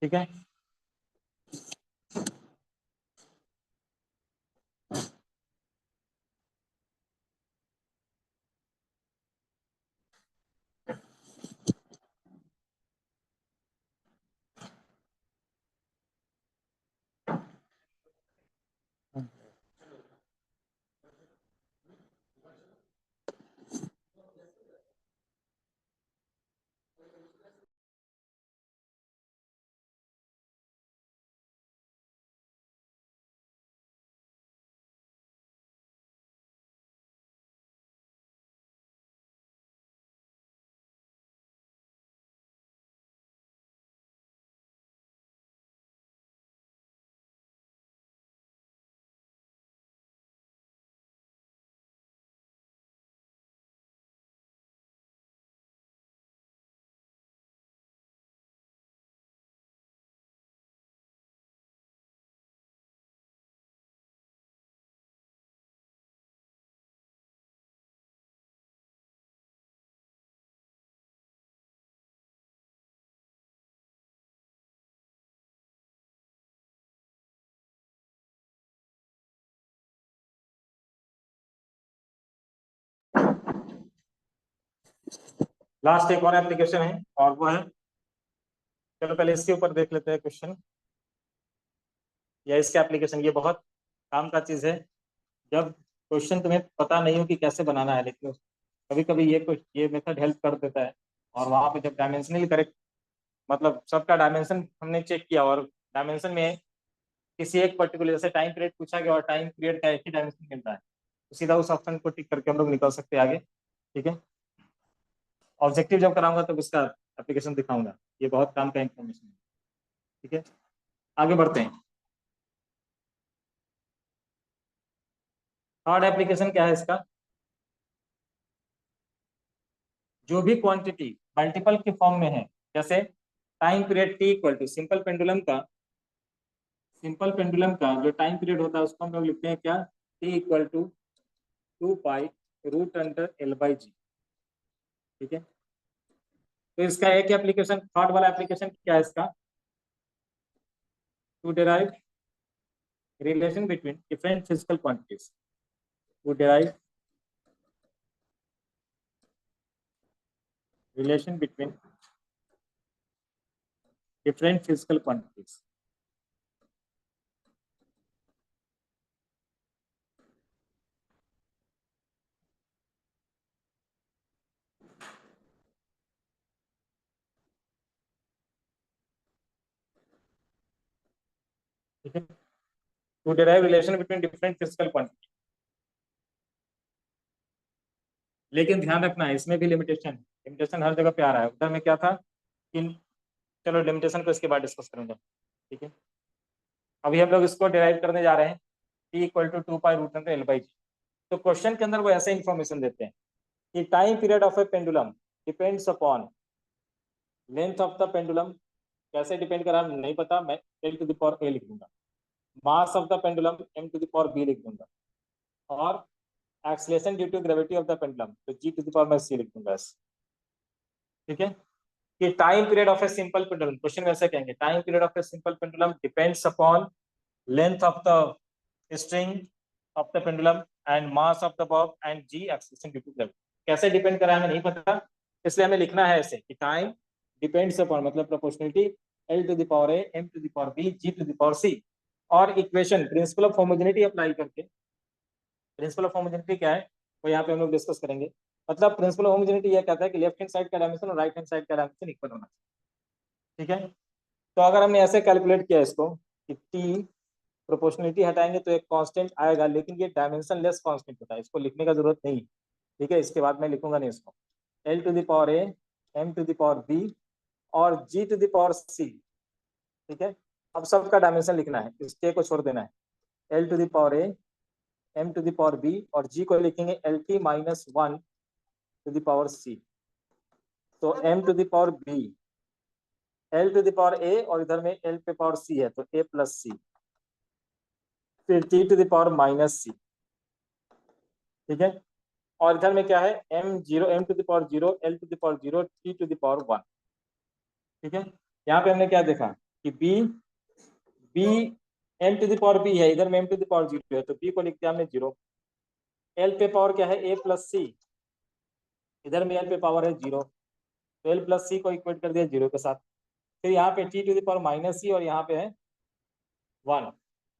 ठीक है, लास्ट एक और एप्लीकेशन है और वो है, चलो पहले इसके ऊपर देख लेते हैं क्वेश्चन या इसके एप्लीकेशन। ये बहुत काम का चीज है जब क्वेश्चन तुम्हें पता नहीं हो कि कैसे बनाना है, लेकिन कभी कभी ये मेथड हेल्प कर देता है। और वहां पे जब डायमेंशनली करेक्ट, मतलब सबका डायमेंशन हमने चेक किया और डायमेंशन में किसी एक पर्टिकुलर जैसे टाइम पीरियड पूछा गया और टाइम पीरियड का एक ही डायमेंशन मिलता है, तो सीधा उस ऑप्शन को टिक करके हम लोग निकल सकते हैं आगे। ठीक है, ऑब्जेक्टिव जब कराऊंगा तो इसका एप्लीकेशन दिखाऊंगा, ये बहुत काम का इंफॉर्मेशन है। ठीक है, आगे बढ़ते हैं। थर्ड एप्लीकेशन क्या है इसका, जो भी क्वांटिटी मल्टीपल के फॉर्म में है, जैसे time period t equal to simple pendulum का जो टाइम पीरियड होता है उसको हम लोग लिखते हैं क्या, T equal to 2 pi root under L by G. ठीक है, तो इसका एक एप्लीकेशन, थर्ड वाला एप्लीकेशन क्या है इसका, to derive relation between different physical quantities, to derive relation between different physical quantities. ठीक है, to derive relation between different physical quantity. लेकिन ध्यान रखना है इसमें भी लिमिटेशन, लिमिटेशन हर जगह पे आ रहा है। उधर में क्या था कि, चलो लिमिटेशन को इसके बाद डिस्कस करूंगा। ठीक है, अभी हम लोग इसको डिराइव करने जा रहे हैं, T equal to 2 pi root under L by G. तो क्वेश्चन के अंदर वो ऐसे इन्फॉर्मेशन देते हैं कि time period of a pendulum depends upon length of the pendulum. कैसे डिपेंड करा नहीं पता, मैं l to the power a लिख दूंगा, mass of the pendulum m to the power b लिख दूंगा, और acceleration due to gravity of the pendulum तो जी टू द पावर मैं सी लिख दूंगा। ठीक है, कि time period of a simple pendulum, question वैसे कहेंगे time period of a simple pendulum depends upon length of the string of the pendulum and mass of the bob and g acceleration due to gravity. कैसे depend करा हमें नहीं पता, इसलिए हमें लिखना है ऐसे कि टाइम डिपेंड्स अपॉन मतलब proportionality L to the power A M to the power B G to the power C, और equation principle of homogeneity apply करके प्रिंसिपल ऑफ होमोजेनिटी क्या है वो यहाँ पे हम लोग डिस्कस करेंगे। मतलब प्रिंसिपल ऑफ होमोजेनिटी यह कहता है कि लेफ्ट हैंड साइड का डायमेंशन और राइट हैंड साइड का डायमेंशन इक्वल होना चाहिए। ठीक है, तो अगर हमने ऐसे कैलकुलेट किया इसको कि टी प्रोपोर्शनलिटी हटाएंगे तो एक कांस्टेंट आएगा, लेकिन ये डायमेंशन लेस कांस्टेंट होता है, इसको लिखने का जरूरत नहीं। ठीक है, इसके बाद मैं लिखूंगा नहीं इसको। L to the power A, M to the power B और g to the power c. ठीक है, अब सबका डायमेंशन लिखना है, इस के को छोड़ देना है। L to the power A, M to the power B और जी को लिखेंगे L T minus one to the power C. तो M to the power B, L to the power A और इधर में एल पे पावर सी है तो ए प्लस सी, फिर T to the power minus c. ठीक है, और इधर में क्या है M zero, M to the power zero, L to the power zero, T to the power one. ठीक है, यहाँ पे हमने क्या देखा कि b b M to the power b है, इधर में M to the power zero है तो बी को लिख दिया हमने जीरो। एल पे पावर क्या है ए प्लस सी, इधर में एल पे पावर है जीरो तो एल प्लस सी को इक्वेट कर दिया जीरो के साथ। फिर यहाँ पे T to the power minus c और यहाँ पे है वन।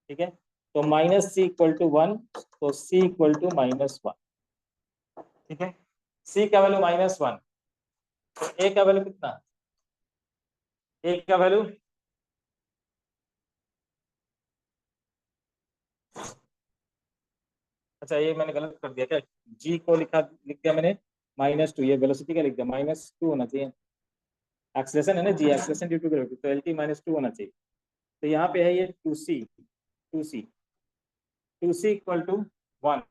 ठीक है, तो minus c equal to one, तो सी इक्वल टू माइनस वन। ठीक है, सी का वैल्यू माइनस वन, तो ए का वैल्यू कितना, ए का वैल्यू अच्छा ये मैंने गलत कर दिया क्या, जी को लिख दिया मैंने माइनस टू, ये वेलोसिटी का लिख दिया माइनस टू होना चाहिए, एक्सेलरेशन है ना g, acceleration due to gravity, तो एल टी माइनस टू होना चाहिए। तो यहाँ पे है ये two C, two C, two C equal to one,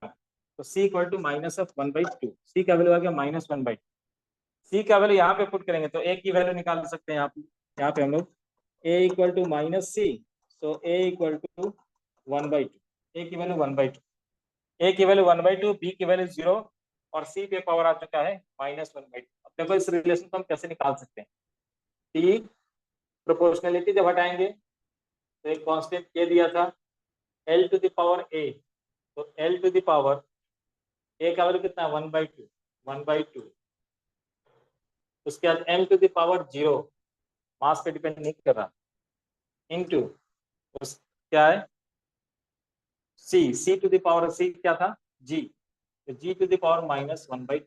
तो सी equal to minus of one by two, C का वैल्यू आ गया माइनस वन बाई, सी का वैल्यू यहाँ पे पुट करेंगे तो ए की वैल्यू निकाल सकते हैं यहाँ पे हम लोग a equal to minus c, तो a equal to one by two, a की value one by two, a की value one by two, b की वैल्यू जीरो और सी पे पावर आ चुका है माइनस वन बाई टू। अब देखो इस रिलेशन को हम कैसे निकाल सकते हैं, टी प्रोपोर्शनलिटी जब हटाएंगे तो एक कांस्टेंट के दिया था L to the power a, तो L to the power a का वैल्यू कितना, one by two, one by two. उसके बाद M to the power zero, mass पे डिपेंड नहीं कर रहा, इनटू क्या है c, c to the power c क्या था जी, तो g to the power minus one by,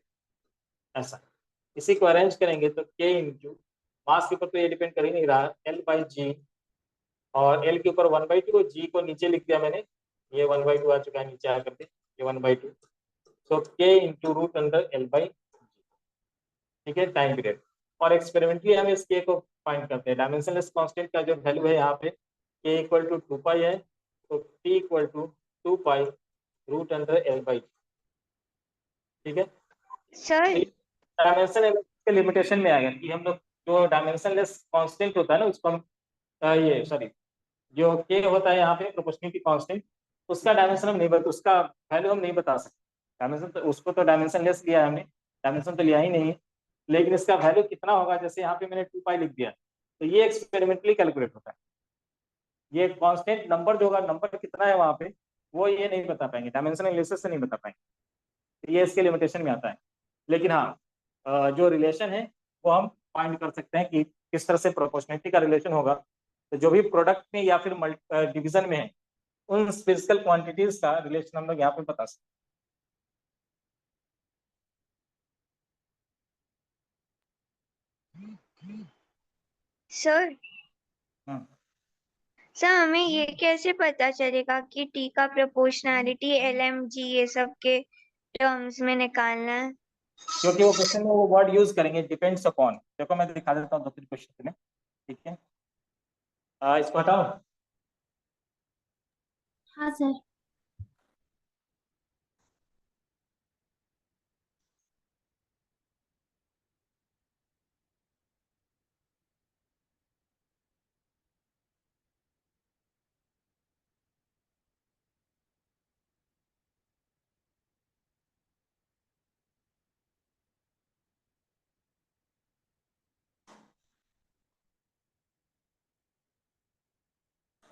ऐसा। इसी को अरेंज करेंगे तो के इंटू मास के ऊपर तो ये डिपेंड कर ही नहीं रहा, एल बाई जी, और एल के ऊपर वन बाई टू, जी को नीचे लिख दिया मैंने, ये वन बाई टू आ चुका है नीचे आकर के, ये one by two, so k into root under L by. ठीक है, टाइम पीरियड, और एक्सपेरिमेंटली हम इस के को फाइंड करते हैं, डायमेंशनलेस कांस्टेंट का जो वैल्यू है यहाँ पे के इक्वल टू टू पाई है, तो t equal to two pi root under L by. ठीक है, सर डायमेंशन के लिमिटेशन में आएगा कि हम लोग जो डायमेंशनलेस कांस्टेंट होता है ना उसको हम ये सॉरी जो के होता है यहाँ पे प्रोपोर्शनलिटी कांस्टेंट, उसका डायमेंशन हम नहीं बता, उसका वैल्यू हम नहीं बता सकते। डायमेंशन तो उसको तो डायमेंशन लेस लिया है हमने, डायमेंशन तो लिया ही नहीं है, लेकिन इसका वैल्यू कितना होगा, जैसे यहाँ पे मैंने टू पाई लिख दिया तो ये एक्सपेरिमेंटली कैलकुलेट होता है, ये कांस्टेंट नंबर जो होगा, नंबर कितना है वहाँ पे वो ये नहीं बता पाएंगे, डायमेंशन एनालिसिस से नहीं बता पाएंगे, ये इसके लिमिटेशन में आता है। लेकिन हाँ जो रिलेशन है वो हम फाइंड कर सकते हैं कि किस तरह से प्रोपोर्शनलिटी का रिलेशन होगा, तो जो भी प्रोडक्ट में या फिर डिवीजन में है उन फिजिकल क्वांटिटीज का रिलेशन हम लोग यहाँ पे बता सकते सर हैं। सर हमें ये कैसे पता चलेगा कि टी का प्रोपोर्शनैलिटी एल एम जी ये सब के टर्म्स में निकालना है? क्योंकि वो क्वेश्चन में वो वर्ड यूज करेंगे डिपेंड्स अपॉन, देखो मैं दिखा देता हूँ दो तीन क्वेश्चन में। ठीक है, इसको हटाओ। हाँ सर।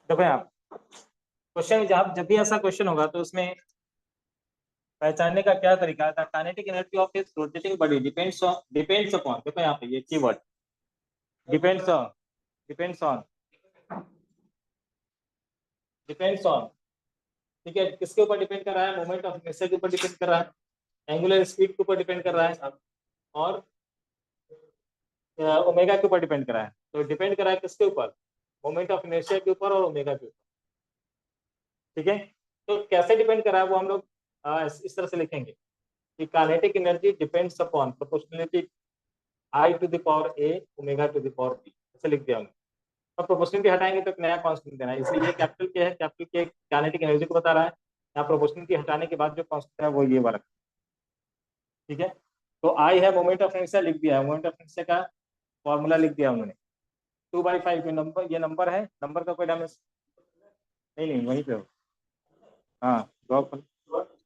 देखो यहाँ क्वेश्चन, जब भी ऐसा क्वेश्चन होगा तो उसमें पहचानने का क्या तरीका है, kinetic energy of is rotating body depends upon, देखो यहाँ पे ये keyword depends on, depends on, depends on ठीक है, किसके ऊपर डिपेंड कर रहा है? मोमेंट ऑफ इनर्शिया के ऊपर डिपेंड कर रहा है, एंगुलर स्पीड के ऊपर डिपेंड कर रहा है, और ओमेगा के ऊपर डिपेंड कर रहा है। तो डिपेंड कर रहा है किसके ऊपर? मोमेंट ऑफ इनर्शिया के ऊपर और ओमेगा के ऊपर। ठीक है, तो कैसे डिपेंड कर रहा है वो हम लोग इस तरह से लिखेंगे कि kinetic energy depends upon proportionality I to the power a omega to the power b, ऐसे लिख दिया हमने। अब प्रोपोर्शनलिटी हटाएंगे तो एक नया कांस्टेंट देना है, इसलिए ये कैपिटल के है, कैपिटल के काइनेटिक एनर्जी को बता रहा है। यहाँ प्रोपोर्शनलिटी हटाने के बाद जो कांस्टेंट है वो ये वाला। ठीक है, तो आई है मोमेंट ऑफ इनर्शिया, लिख दिया है। मोमेंट ऑफ इनर्शिया का फॉर्मूला लिख दिया उन्होंने, 2/5 में नंबर, ये नंबर है, नंबर का कोई डायमेंशन नहीं, वहीं पे हो। हाँ,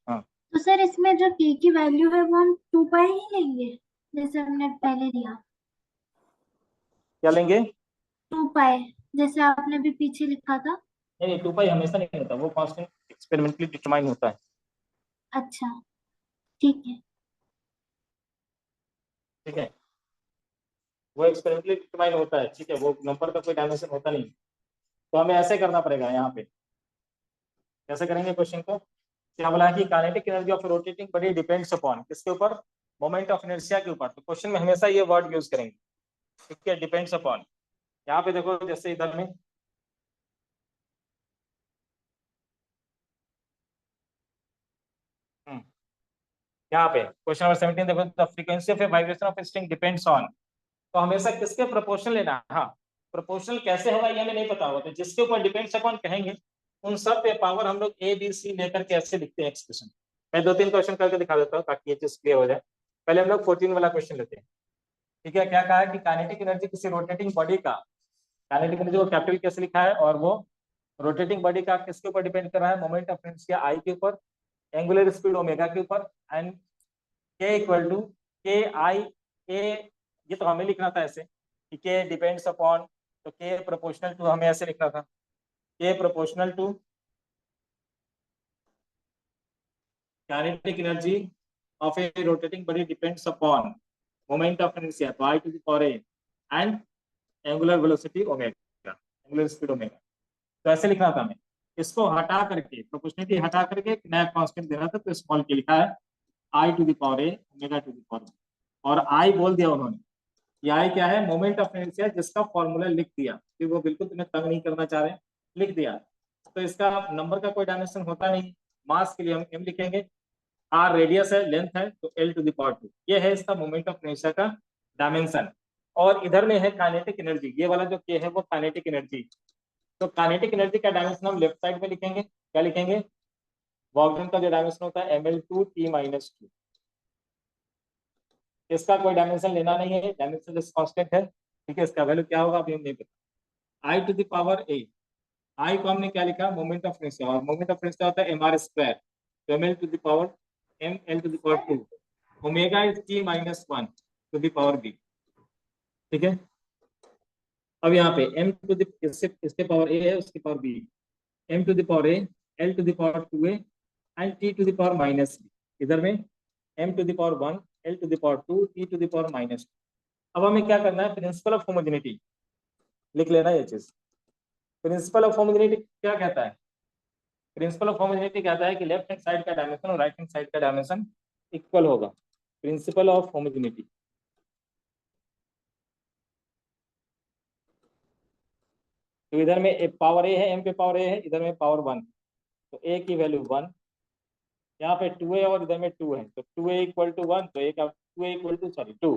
हाँ, तो सर इसमें जो k की वैल्यू है वो हम 2 पाई ही लेंगे जैसे हमने पहले लिया? क्या लेंगे? 2 पाई जैसे आपने भी पीछे लिखा था। नहीं, 2 पाई हमेशा नहीं होता, वो कांस्टेंट एक्सपेरिमेंटली डिटरमाइन होता है। अच्छा ठीक है। ठीक है, वो एक्सपेरिमेंटली डिटरमाइन होता है। ठीक है, वो नंबर का कोई डायमेंशन होता नहीं, तो हमें ऐसे करना पड़ेगा। यहाँ पे कैसे करेंगे क्वेश्चन को? क्या बोला कि kinetic energy of rotating body depends upon किसके ऊपर? मोमेंट ऑफ इनर्शिया के ऊपर। तो क्वेश्चन में हमेशा ये वर्ड यूज करेंगे, ठीक है, डिपेंड्स अपॉन। यहाँ पे देखो, जैसे इधर में यहाँ पे क्वेश्चन नंबर 17 देखो, the frequency of a vibration of string depends on. तो हमेशा किसके प्रोपोर्शनल लेना है? हाँ, प्रोपोर्शनल कैसे होगा ये हमें नहीं पता होगा, तो जिसके ऊपर डिपेंड्स अपॉन कहेंगे उन सब पे पावर हम लोग ए बी सी लेकर के ऐसे लिखते हैं एक्सप्रेशन। मैं 2-3 क्वेश्चन करके दिखा देता हूँ ताकि ये चीज क्लियर हो जाए। पहले हम लोग 14 वाला क्वेश्चन लेते हैं। ठीक है, क्या कहा है कि काइनेटिक एनर्जी किसी रोटेटिंग बॉडी का, काइनेटिक एनर्जी को कैपिटल कैसे लिखा है, और वो रोटेटिंग बॉडी का किसके ऊपर डिपेंड कर रहा है? मोमेंट ऑफ इनर्शिया आई के ऊपर, एंगुलर स्पीड ओमेगा के ऊपर, एंड के इक्वल टू के आई ए। ये तो हमें लिखना था ऐसे कि के डिपेंड्स अपॉन, तो के प्रोपोर्शनल टू हमें ऐसे लिखना था, के proportional to kinetic energy of a rotating body depends upon moment of inertia, तो I to the power a, and angular velocity omega, angular speed omega. तो ऐसे लिखना था हमें। इसको हटा करके, प्रोपोर्शनलिटी हटा करके एक नया कांस्टेंट देना था, तो स्मॉल के लिखा है I to the power a omega to the power B. और आई बोल दिया उन्होंने, ये आई क्या है? मोमेंट ऑफ इनर्शिया, जिसका फॉर्मूला लिख दिया कि वो बिल्कुल तुम्हें तंग नहीं करना चाह रहे, लिख दिया। तो इसका नंबर का कोई डायमेंशन होता नहीं। मास के लिए हम एम लिखेंगे, आर रेडियस है, लेंथ है, तो एल टू द पावर 2 ये है इसका मोमेंट ऑफ इनर्शिया का डायमेंशन। और इधर में है काइनेटिक एनर्जी, ये वाला जो के है वो काइनेटिक एनर्जी। तो काइनेटिक एनर्जी का डायमेंशन हम लेफ्ट साइड में लिखेंगे। क्या लिखेंगे? वर्क डन का जो डायमेंशन होता है ml2t-2। इसका कोई डायमेंशन लेना नहीं है, डायमेंशन कांस्टेंट है। ठीक है, इसका वैल्यू क्या होगा अभी हम नहीं पता। I to the power a, I को हमने क्या लिखा? मोमेंट ऑफ इनर्शिया, और मोमेंट ऑफ इनर्शिया होता है mr², तो ml to the power ml to the power 2, omega is t-1 to the power b। ठीक है, अब यहाँ पे m टू द, इसके पावर a है, उसके power b, m to the power a, l to the power 2a, and t to the power -b। इधर में m to the power 1, l to the power 2, t to the power -2। अब हमें क्या करना है? Principal of homogeneity लिख लेना ये चीज। प्रिंसिपल ऑफ होमोजेनिटी क्या कहता है? प्रिंसिपल ऑफ होमोजेनिटी कहता है कि लेफ्ट हैंड साइड का डायमेंशन और राइट हैंड साइड का डायमेंशन इक्वल होगा। Principal of homogeneity. तो इधर में पावर ए है, m पे पावर ए है, इधर में पावर 1, तो a की वैल्यू 1, यहाँ पे 2a और इधर में 2 है, तो 2a इक्वल टू 1, तो a का 2a equal to, sorry 2,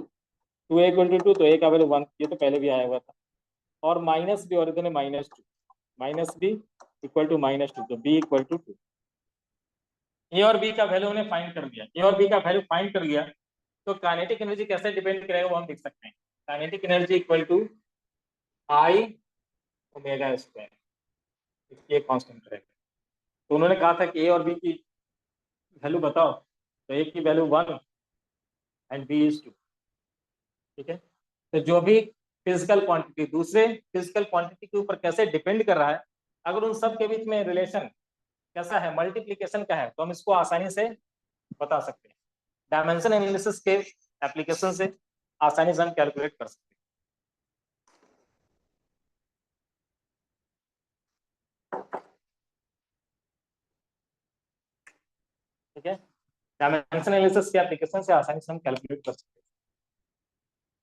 2a equal to 2, तो a का वैल्यू 1, ये तो पहले भी आया हुआ था। और माइनस b, और इधर में -2, माइनस b इक्वल टू -2, तो b इक्वल टू 2। ए और बी का वैल्यू हमने फाइंड कर लिया, ए और बी का वैल्यू फाइंड कर लिया, तो काइनेटिक एनर्जी कैसे डिपेंड करेगा वो हम देख सकते हैं। Kinetic energy equal to I omega square, ये कांस्टेंट रहेगा। तो उन्होंने कहा था कि ए और बी की वैल्यू बताओ, तो ए की वैल्यू 1 एंड बी इज 2। ठीक है, तो जो भी फिजिकल क्वांटिटी दूसरे फिजिकल क्वांटिटी के ऊपर कैसे डिपेंड कर रहा है, अगर उन सब के बीच में रिलेशन कैसा है, मल्टीप्लीकेशन का है, तो हम इसको आसानी से बता सकते हैं। डायमेंशन एनालिसिस के एप्लीकेशन से आसानी से हम कैलकुलेट कर सकते हैं। ठीक है, डायमेंशन एनालिसिस की एप्लीकेशन से आसानी से हम कैलकुलेट कर सकते हैं।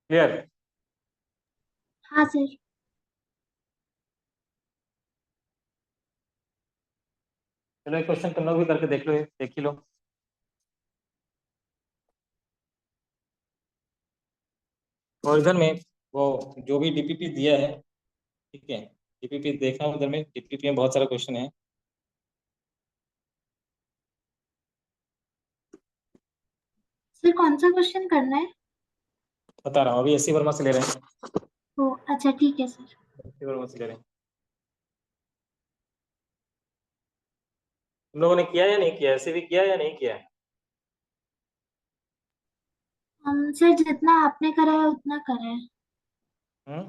क्लियर? हाँ सर। चलो एक क्वेश्चन तुम लोग भी करके देख लो, देख ही लो। और इधर में वो जो भी डीपीपी दिया है, ठीक है, डीपीपी देखना, उधर में डीपीपी में बहुत सारा क्वेश्चन है। सर कौन सा क्वेश्चन करना है? बता रहा हूँ, अभी एससी वर्मा से ले रहे हैं, ओ अच्छा ठीक है सर। एससी वर्मा से ले रहे हैं। तुम लोगों ने किया या नहीं किया, ऐसे भी किया या नहीं किया है? सर जितना आपने करा है उतना करा है।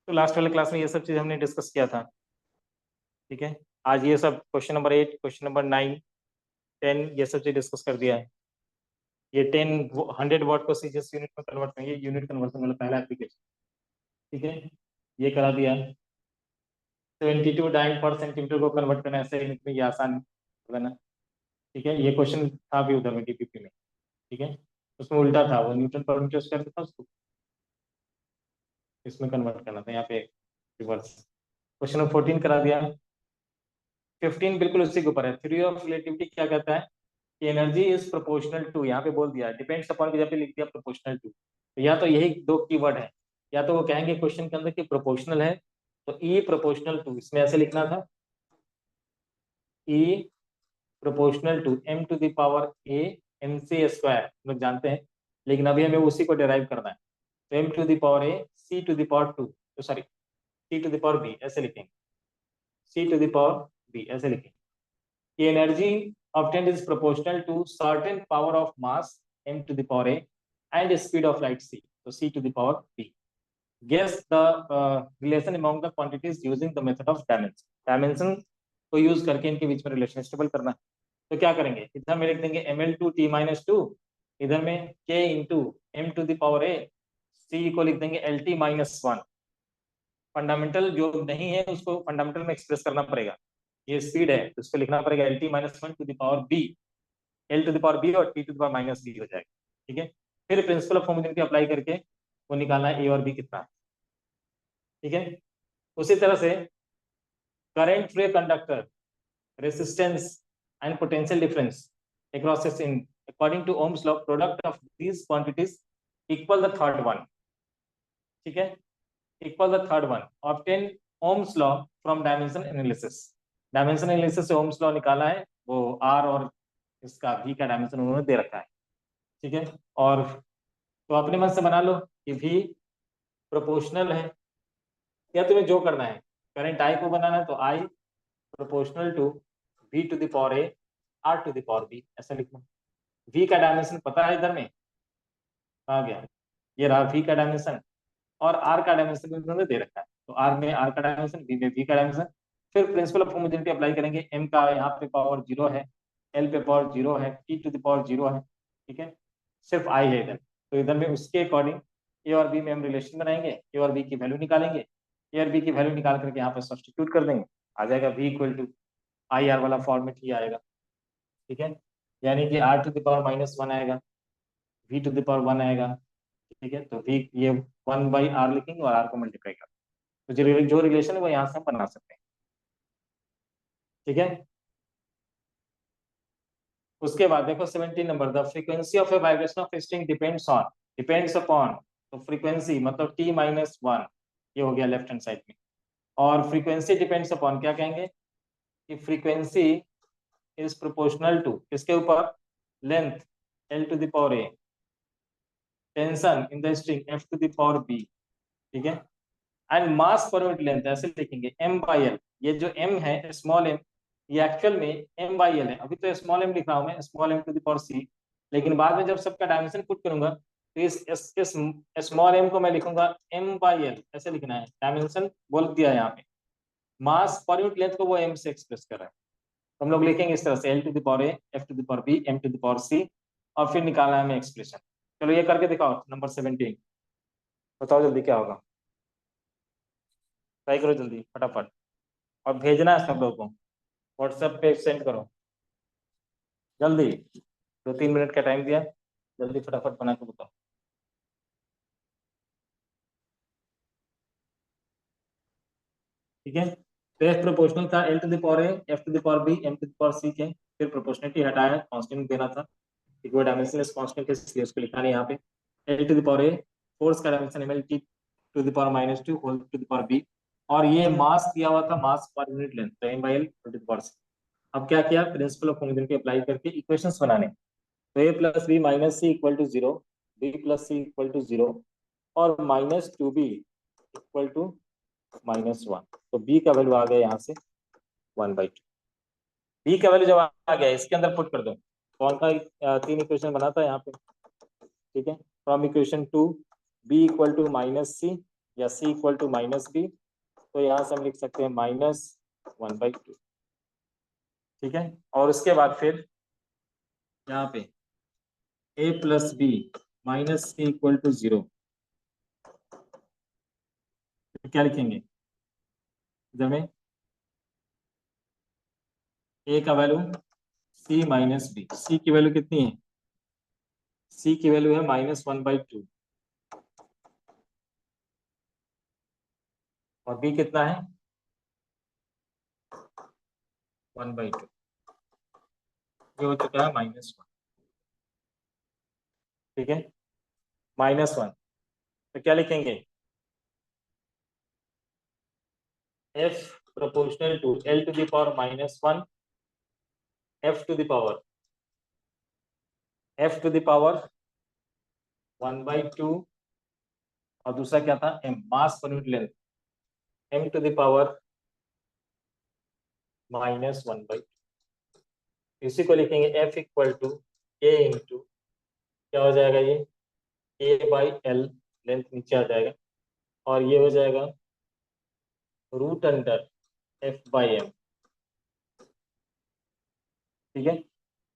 तो लास्ट वाले क्लास में ये सब चीज हमने डिस्कस किया था, ठीक है। आज ये सब क्वेश्चन नंबर 8, क्वेश्चन नंबर 9, 10 ये सब चीज डिस्कस कर दिया है। ये 10 100 वाट को सीजीएस यूनिट में कन्वर्ट करेंगे, यूनिट कन्वर्सन वाला पहला एप्लीकेशन, ठीक है, ये करा दिया। 72 डाइन पर सेंटीमीटर को कन्वर्ट करना ऐसे यूनिट में, ये आसान होगा ना, ठीक है। ये क्वेश्चन था भी उधर में डीपीपी में, ठीक है, उसमें उल्टा था, वो न्यूटन पर मीटर स्क्वायर था, उसको इसमें कन्वर्ट करना था, यहाँ पे रिवर्स। क्वेश्चन नंबर 14 करा दिया। 15 बिल्कुल उसी के ऊपर है, थ्योरी ऑफ रिलेटिविटी क्या कहता है कि एनर्जी इज प्रोपोर्शनल टू, यहाँ पे बोल दिया डिपेंड्स अपॉन की जगह पे लिख दिया प्रोपोर्शनल टू। तो या तो यही दो कीवर्ड है, या तो वो कहेंगे क्वेश्चन के अंदर कि प्रोपोर्शनल है, तो ई प्रोपोर्शनल टू इसमें ऐसे लिखना था, E proportional to M to the power A M C square, लोग जानते हैं, लेकिन अभी हमें उसी को डिराइव करना है। तो M to the power a c to the power two, तो sorry c to the power b ऐसे लिखेंगे, c to the power b ऐसे लिखेंगे। The energy obtained is proportional to certain power of mass m to the power a and speed of light c. So c to the power b. Guess the relation among the quantities using the method of dimension. Dimension को use करके इनके बीच में relation stable करना है। तो क्या करेंगे, इधर में लिख देंगे ml2t-2, इधर में k into m to the power a, c को लिख देंगे lt-1। फंडामेंटल जो नहीं है उसको फंडामेंटल में एक्सप्रेस करना पड़ेगा। ये स्पीड है तो इसको लिखना पड़ेगा lt-1 to the power b, l to the power b और t to the power minus b हो जाएगा, ठीक है। फिर प्रिंसिपल ऑफ होमोजेनिटी अप्लाई करके वो निकालना है a और b कितना है, ठीक है। उसी तरह से current through a conductor, resistance and potential difference across its in according to Ohm's law, product of these quantities equal the third one, ठीक है, equal the third one. Obtain Ohm's law from dimension analysis. Dimension analysis से Ohm's law निकाला है, वो are और इसका भी का डायमेंशन उन्होंने दे रखा है, ठीक है। और तो अपने मन से बना लो कि भी प्रोपोर्शनल है, या तुम्हें जो करना है करंट आई को बनाना है तो I proportional to v to the power a r to the power b ऐसा लिखना। v का डायमेंशन पता है इधर में आ गया, ये रहा v का डायमेंशन, और r का डायमेंशन भी उन्होंने दे रखा है, तो r में r का डायमेंशन, v में v का डायमेंशन। फिर प्रिंसिपल ऑफ होमोजेनिटी अप्लाई करेंगे, m का यहाँ पे पावर 0 है, l पे पावर 0 है, t टू द पावर 0 है, ठीक है, सिर्फ i है इधर, तो इधर में उसके अकॉर्डिंग a और b में हम रिलेशन बनाएंगे, a और b की वैल्यू निकालेंगे, a और b की वैल्यू निकाल करके यहाँ पे सब्स्टिट्यूट कर देंगे, आ जाएगा v equal to I R वाला फॉर्मेट ही आएगा, ठीक है। यानी कि r टू द पावर -1 आएगा, v टू द पावर 1 आएगा, ठीक है। तो v ये 1/r लिखेंगे और r को मल्टीप्लाई कर, तो जो रिलेशन है वो यहाँ से हम बना सकते हैं, ठीक है। उसके बाद देखो 17 number, the frequency of a vibration of string depends upon, तो फ्रीक्वेंसी मतलब t-1, ये हो गया लेफ्ट हैंड साइड में, और फ्रीक्वेंसी डिपेंड्स अपॉन क्या कहेंगे कि फ्रीक्वेंसी इज प्रोपोर्शनल टू किसके ऊपर, length l to the power a, tension in the string f to the power b, ठीक है, एंड मास पर यूनिट लेंथ ऐसे लिखेंगे m/l। ये जो m है स्मॉल m, ये एक्चुअल में m/l है, अभी तो स्मॉल m लिख रहा हूं मैं, small m to the power c, लेकिन बाद में जब सबका डायमेंशन पुट करूंगा तो इस स्मॉल m को मैं लिखूंगा m/l ऐसे लिखना है, डायमेंशन बोल दिया है यहाँ पे, मास पर यूनिट लेंथ को वो m से एक्सप्रेस कर रहा है, तो हम लोग लिखेंगे इस तरह से l to the power a, f to the power b, m to the power c, और फिर निकालना है हमें एक्सप्रेशन। चलो ये करके दिखाओ नंबर 17, बताओ जल्दी क्या होगा, ट्राई करो जल्दी फटाफट, और भेजना है सब लोगों को व्हाट्सएप पे सेंड करो। जल्दी, 2-3 मिनट का टाइम दिया, जल्दी फटाफट बना के बताओ। ठीक है, तो एफ प्रोपोर्शनल था, L to the power a, F to the power b, M to the power c के, फिर प्रोपोर्शनलिटी हटाया, कांस्टेंट देना था, इक्वल डायमेंशनलेस कांस्टेंट इसलिए उसको लिखा नहीं यहाँ पे। L to the power a, force का dimension M L T to the power -2 whole to the power B, और ये मास दिया हुआ था, मास पर यूनिट लेंथ, तो M by L to the power c. अब क्या किया, प्रिंसिपल ऑफ मोमेंटम को अप्लाई करके इक्वेशंस बनाने, तो a plus b minus c equal to 0, b plus c equal to 0, और -2b इक्वल टू -1, तो b का वैल्यू आ गया यहाँ से 1/2। b का वैल्यू जब आ गया इसके अंदर पुट कर दो, कौन का 3 इक्वेशन बना था यहाँ पे, ठीक है, from equation 2 b equal to -c या c इक्वल टू -b, तो यहाँ से हम लिख सकते हैं -1/2, ठीक है। और उसके बाद फिर यहाँ पे a plus b minus c equal to 0, क्या लिखेंगे इधर में, a का value c minus b, c की वैल्यू कितनी है, c की वैल्यू है -1/2, और b कितना है 1/2, ये हो चुका है -1, ठीक है, -1, तो क्या लिखेंगे, f proportional to l to the power -1, f to the power 1/2, और दूसरा क्या था, m मास पर unit length, m to the power -1/2, इसी को लिखेंगे f equal to a into, क्या हो जाएगा ये a बाई एल, लेंथ नीचे आ जाएगा, और ये हो जाएगा root under f by m, ठीक है,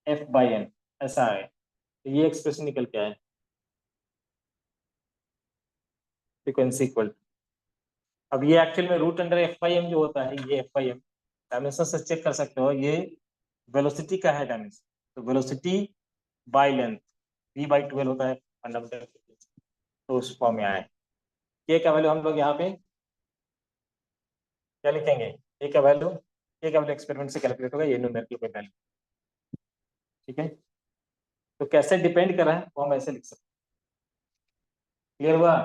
f बाई एन, ऐसा है, तो ये एक्सप्रेशन निकल के आया, फ्रीक्वेंसी इक्वल। अब ये एक्चुअल में root under f by m जो होता है, ये एफ बाई एम डायमेंशन से चेक कर सकते हो, ये वेलोसिटी का है डायमेंशन, तो वेलोसिटी बाई लेंथ v/12 होता है फंडामेंटल, तो उस फॉर्म में आए। के का वैल्यू हम लोग यहाँ पे क्या लिखेंगे, ए का वैल्यू एक्सपेरिमेंट से कैलकुलेट होगा, ये न्यूमेरिकल वैल्यू, ठीक है। तो कैसे डिपेंड कर रहा है वो हम ऐसे लिख सकते हैं, क्लियर हुआ,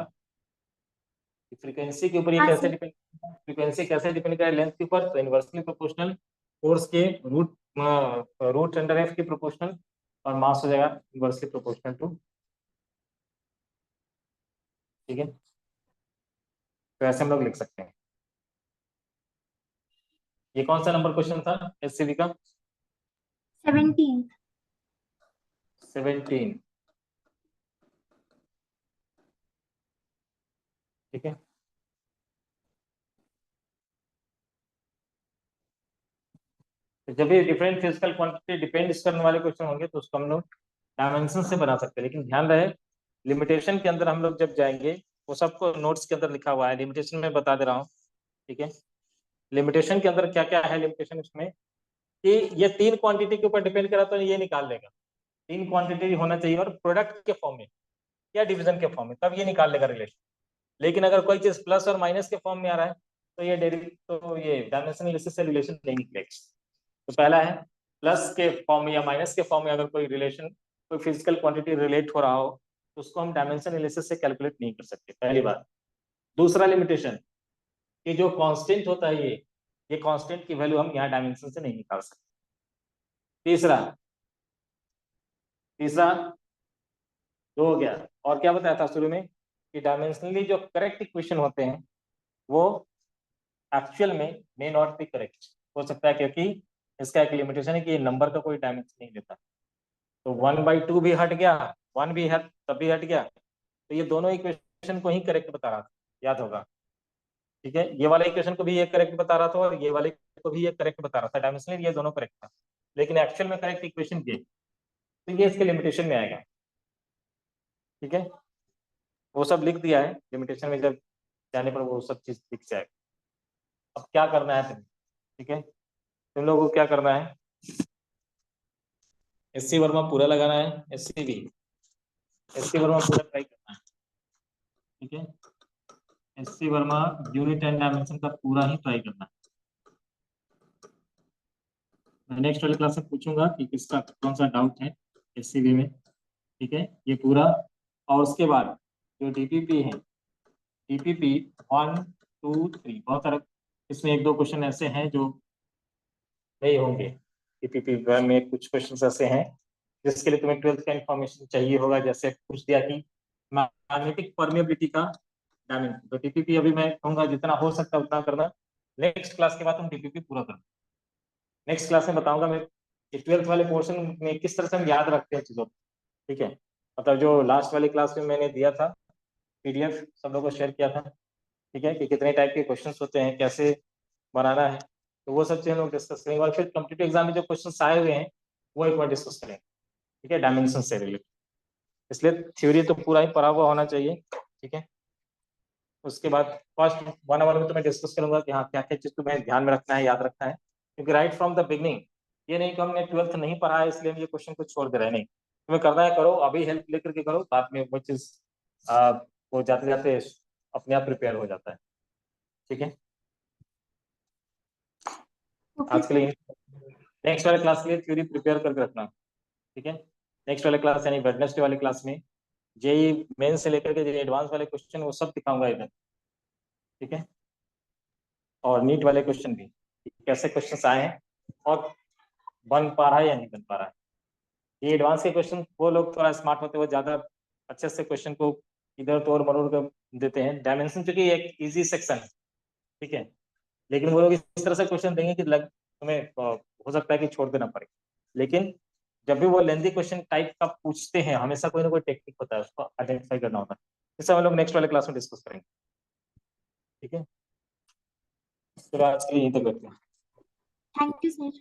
फ्रीक्वेंसी के ऊपर ये हाँ कैसे सर। डिपेंड, फ्रीक्वेंसी कैसे डिपेंड करे लेंथ के ऊपर, तो इनवर्सली प्रोपोर्शनल फोर्स के रूट अंडर एफ के प्रोपोर्शनल, और मास हो जाएगा इनवर्सली प्रोपोर्शनल टू, ठीक है, तो ऐसे हम लोग लिख सकते हैं। ये कौन सा नंबर क्वेश्चन था एससीबी का, 17। 17, ठीक है। तो जब भी डिफरेंट फिजिकल क्वांटिटी डिपेंड करने वाले क्वेश्चन होंगे तो उसको हम लोग डायमेंशन से बना सकते हैं, लेकिन ध्यान रहे लिमिटेशन के अंदर हम लोग जब जाएंगे, वो सबको नोट्स के अंदर लिखा हुआ है, लिमिटेशन में बता दे रहा हूँ, ठीक है। लिमिटेशन के अंदर क्या क्या है, लिमिटेशन इसमें कि ये 3 क्वांटिटी के ऊपर डिपेंड करा तो ये निकाल देगा, 3 क्वांटिटी होना चाहिए और प्रोडक्ट के फॉर्म में या डिवीजन के फॉर्म में, तब ये निकाल लेगा रिलेशन। लेकिन अगर कोई चीज प्लस और माइनस के फॉर्म में आ रहा है तो ये डायमेंशनल एनालिसिस से रिलेशन नहीं निकलेगा। तो पहला है प्लस के फॉर्म में या माइनस के फॉर्म में अगर कोई रिलेशन, कोई फिजिकल क्वांटिटी रिलेट हो रहा हो तो उसको हम डायमेंशन एनालिसिस से कैलकुलेट नहीं कर सकते, पहली बात। दूसरा लिमिटेशन कि जो कांस्टेंट होता है ये कांस्टेंट की वैल्यू हम यहाँ डायमेंशन से नहीं निकाल सकते। तीसरा जो हो गया, और क्या बताया था शुरू में कि डायमेंशनली जो करेक्ट इक्वेशन होते हैं वो एक्चुअल में मे नॉट बी करेक्ट हो सकता है, क्योंकि इसका एक लिमिटेशन है कि ये नंबर का कोई डायमेंशन नहीं लेता। तो 1/2 भी हट गया, 1 भी हट तब भी हट गया, तो ये दोनों इक्वेशन को ही करेक्ट बता रहा था, याद होगा, ठीक है। ये वाले इक्वेशन को भी ये करेक्ट बता रहा था और ये वाले को भी ये करेक्ट बता रहा था, डायमेंशनली ये दोनों करेक्ट था, लेकिन एक्चुअल में करेक्ट इक्वेशन ये, तो ये इसके लिमिटेशन में आएगा, ठीक है। वो सब लिख दिया है लिमिटेशन में, जब जाने पर वो सब चीज दिख जाएगा। अब क्या करना है तुम्हें, ठीक है, तुम लोगों को क्या करना है, SC वर्मा पूरा लगाना है, SC भी, SC वर्मा पूरा ट्राई करना है, ठीक है। SC Verma unit and dimension का पूरा ही ट्राई करना है। मैं नेक्स्ट वाली क्लास में पूछूंगा कि किसका कौन सा डाउट है SCV में, ठीक है, ये पूरा। और उसके बाद जो DPP है, DPP 1 2 3 बहुत सारे, इसमें 1-2 क्वेश्चन ऐसे हैं जो नहीं होंगे। DPP में कुछ क्वेश्चन ऐसे हैं जिसके लिए तुम्हें 12th का इंफॉर्मेशन चाहिए होगा, जैसे पूछ दिया कि मैग्नेटिक परमेबिलिटी का डायमेंशन, तो DPP अभी मैं कहूंगा जितना हो सकता है उतना करना। नेक्स्ट क्लास के बाद तुम DPP पूरा करना। नेक्स्ट क्लास में बताऊंगा मैं कि 12th वाले पोर्शन में किस तरह से हम याद रखते हैं चीजों को, ठीक है। मतलब जो लास्ट वाली क्लास में मैंने दिया था PDF सब लोगों को शेयर किया था, ठीक है, कि कितने टाइप के क्वेश्चंस होते हैं, कैसे बनाना है, तो वो सब चीजें हम लोग डिस्कस करेंगे। और फिर कॉम्पिटिटिव एग्जाम में जो क्वेश्चंस आए हुए हैं वो एक बार डिस्कस करेंगे, ठीक है, डायमेंशन से रिलेटेड। इसलिए थ्योरी तो पूरा ही पढ़ा हुआ होना चाहिए, ठीक है। उसके बाद फर्स्ट 1 आवर में तो मैं डिस्कस करूंगा कि हाँ क्या क्या चीज तुम्हें ध्यान में रखना है, याद रखना है, क्योंकि राइट फ्रॉम द बिगनिंग ये नहीं कि हमने 12th नहीं पढ़ा है इसलिए हम ये क्वेश्चन को छोड़ दे रहे हैं, नहीं, तुम्हें करना है करो, अभी हेल्प लेकर के करो, बाद में वो चीज वो जाते जाते अपने आप प्रिपेयर हो जाता है, ठीक है। ओके आज के लिए नेक्स्ट वाले क्लास के लिए थ्योरी प्रिपेयर करके रखना, ठीक है। नेक्स्ट वाले क्लास यानी वेडनेसडे वाले क्लास में जेई मेन से लेकर के जो एडवांस वाले क्वेश्चन वो सब दिखाऊंगा इधर, ठीक है, और नीट वाले क्वेश्चन भी कैसे क्वेश्चन आए हैं और बन पा रहा है या नहीं बन पा रहा है। ये एडवांस के क्वेश्चन वो लोग थोड़ा स्मार्ट होते हैं, वो ज्यादा अच्छे से क्वेश्चन को इधर तोड़ मरोड़ कर देते हैं। डायमेंशन चूंकि एक इजी सेक्शन है, ठीक है, लेकिन वो लोग इस तरह से क्वेश्चन देंगे कि तुम्हें हो सकता है कि छोड़ देना पड़े। लेकिन जब भी वो लेंथी क्वेश्चन टाइप का पूछते हैं हमेशा कोई ना कोई टेक्निक होता है, उसको आइडेंटिफाई करना होता है। इसे हम लोग नेक्स्ट वाले क्लास में डिस्कस करेंगे, ठीक है। तो आज के लिए यहीं तक करते हैं। Thank you sir.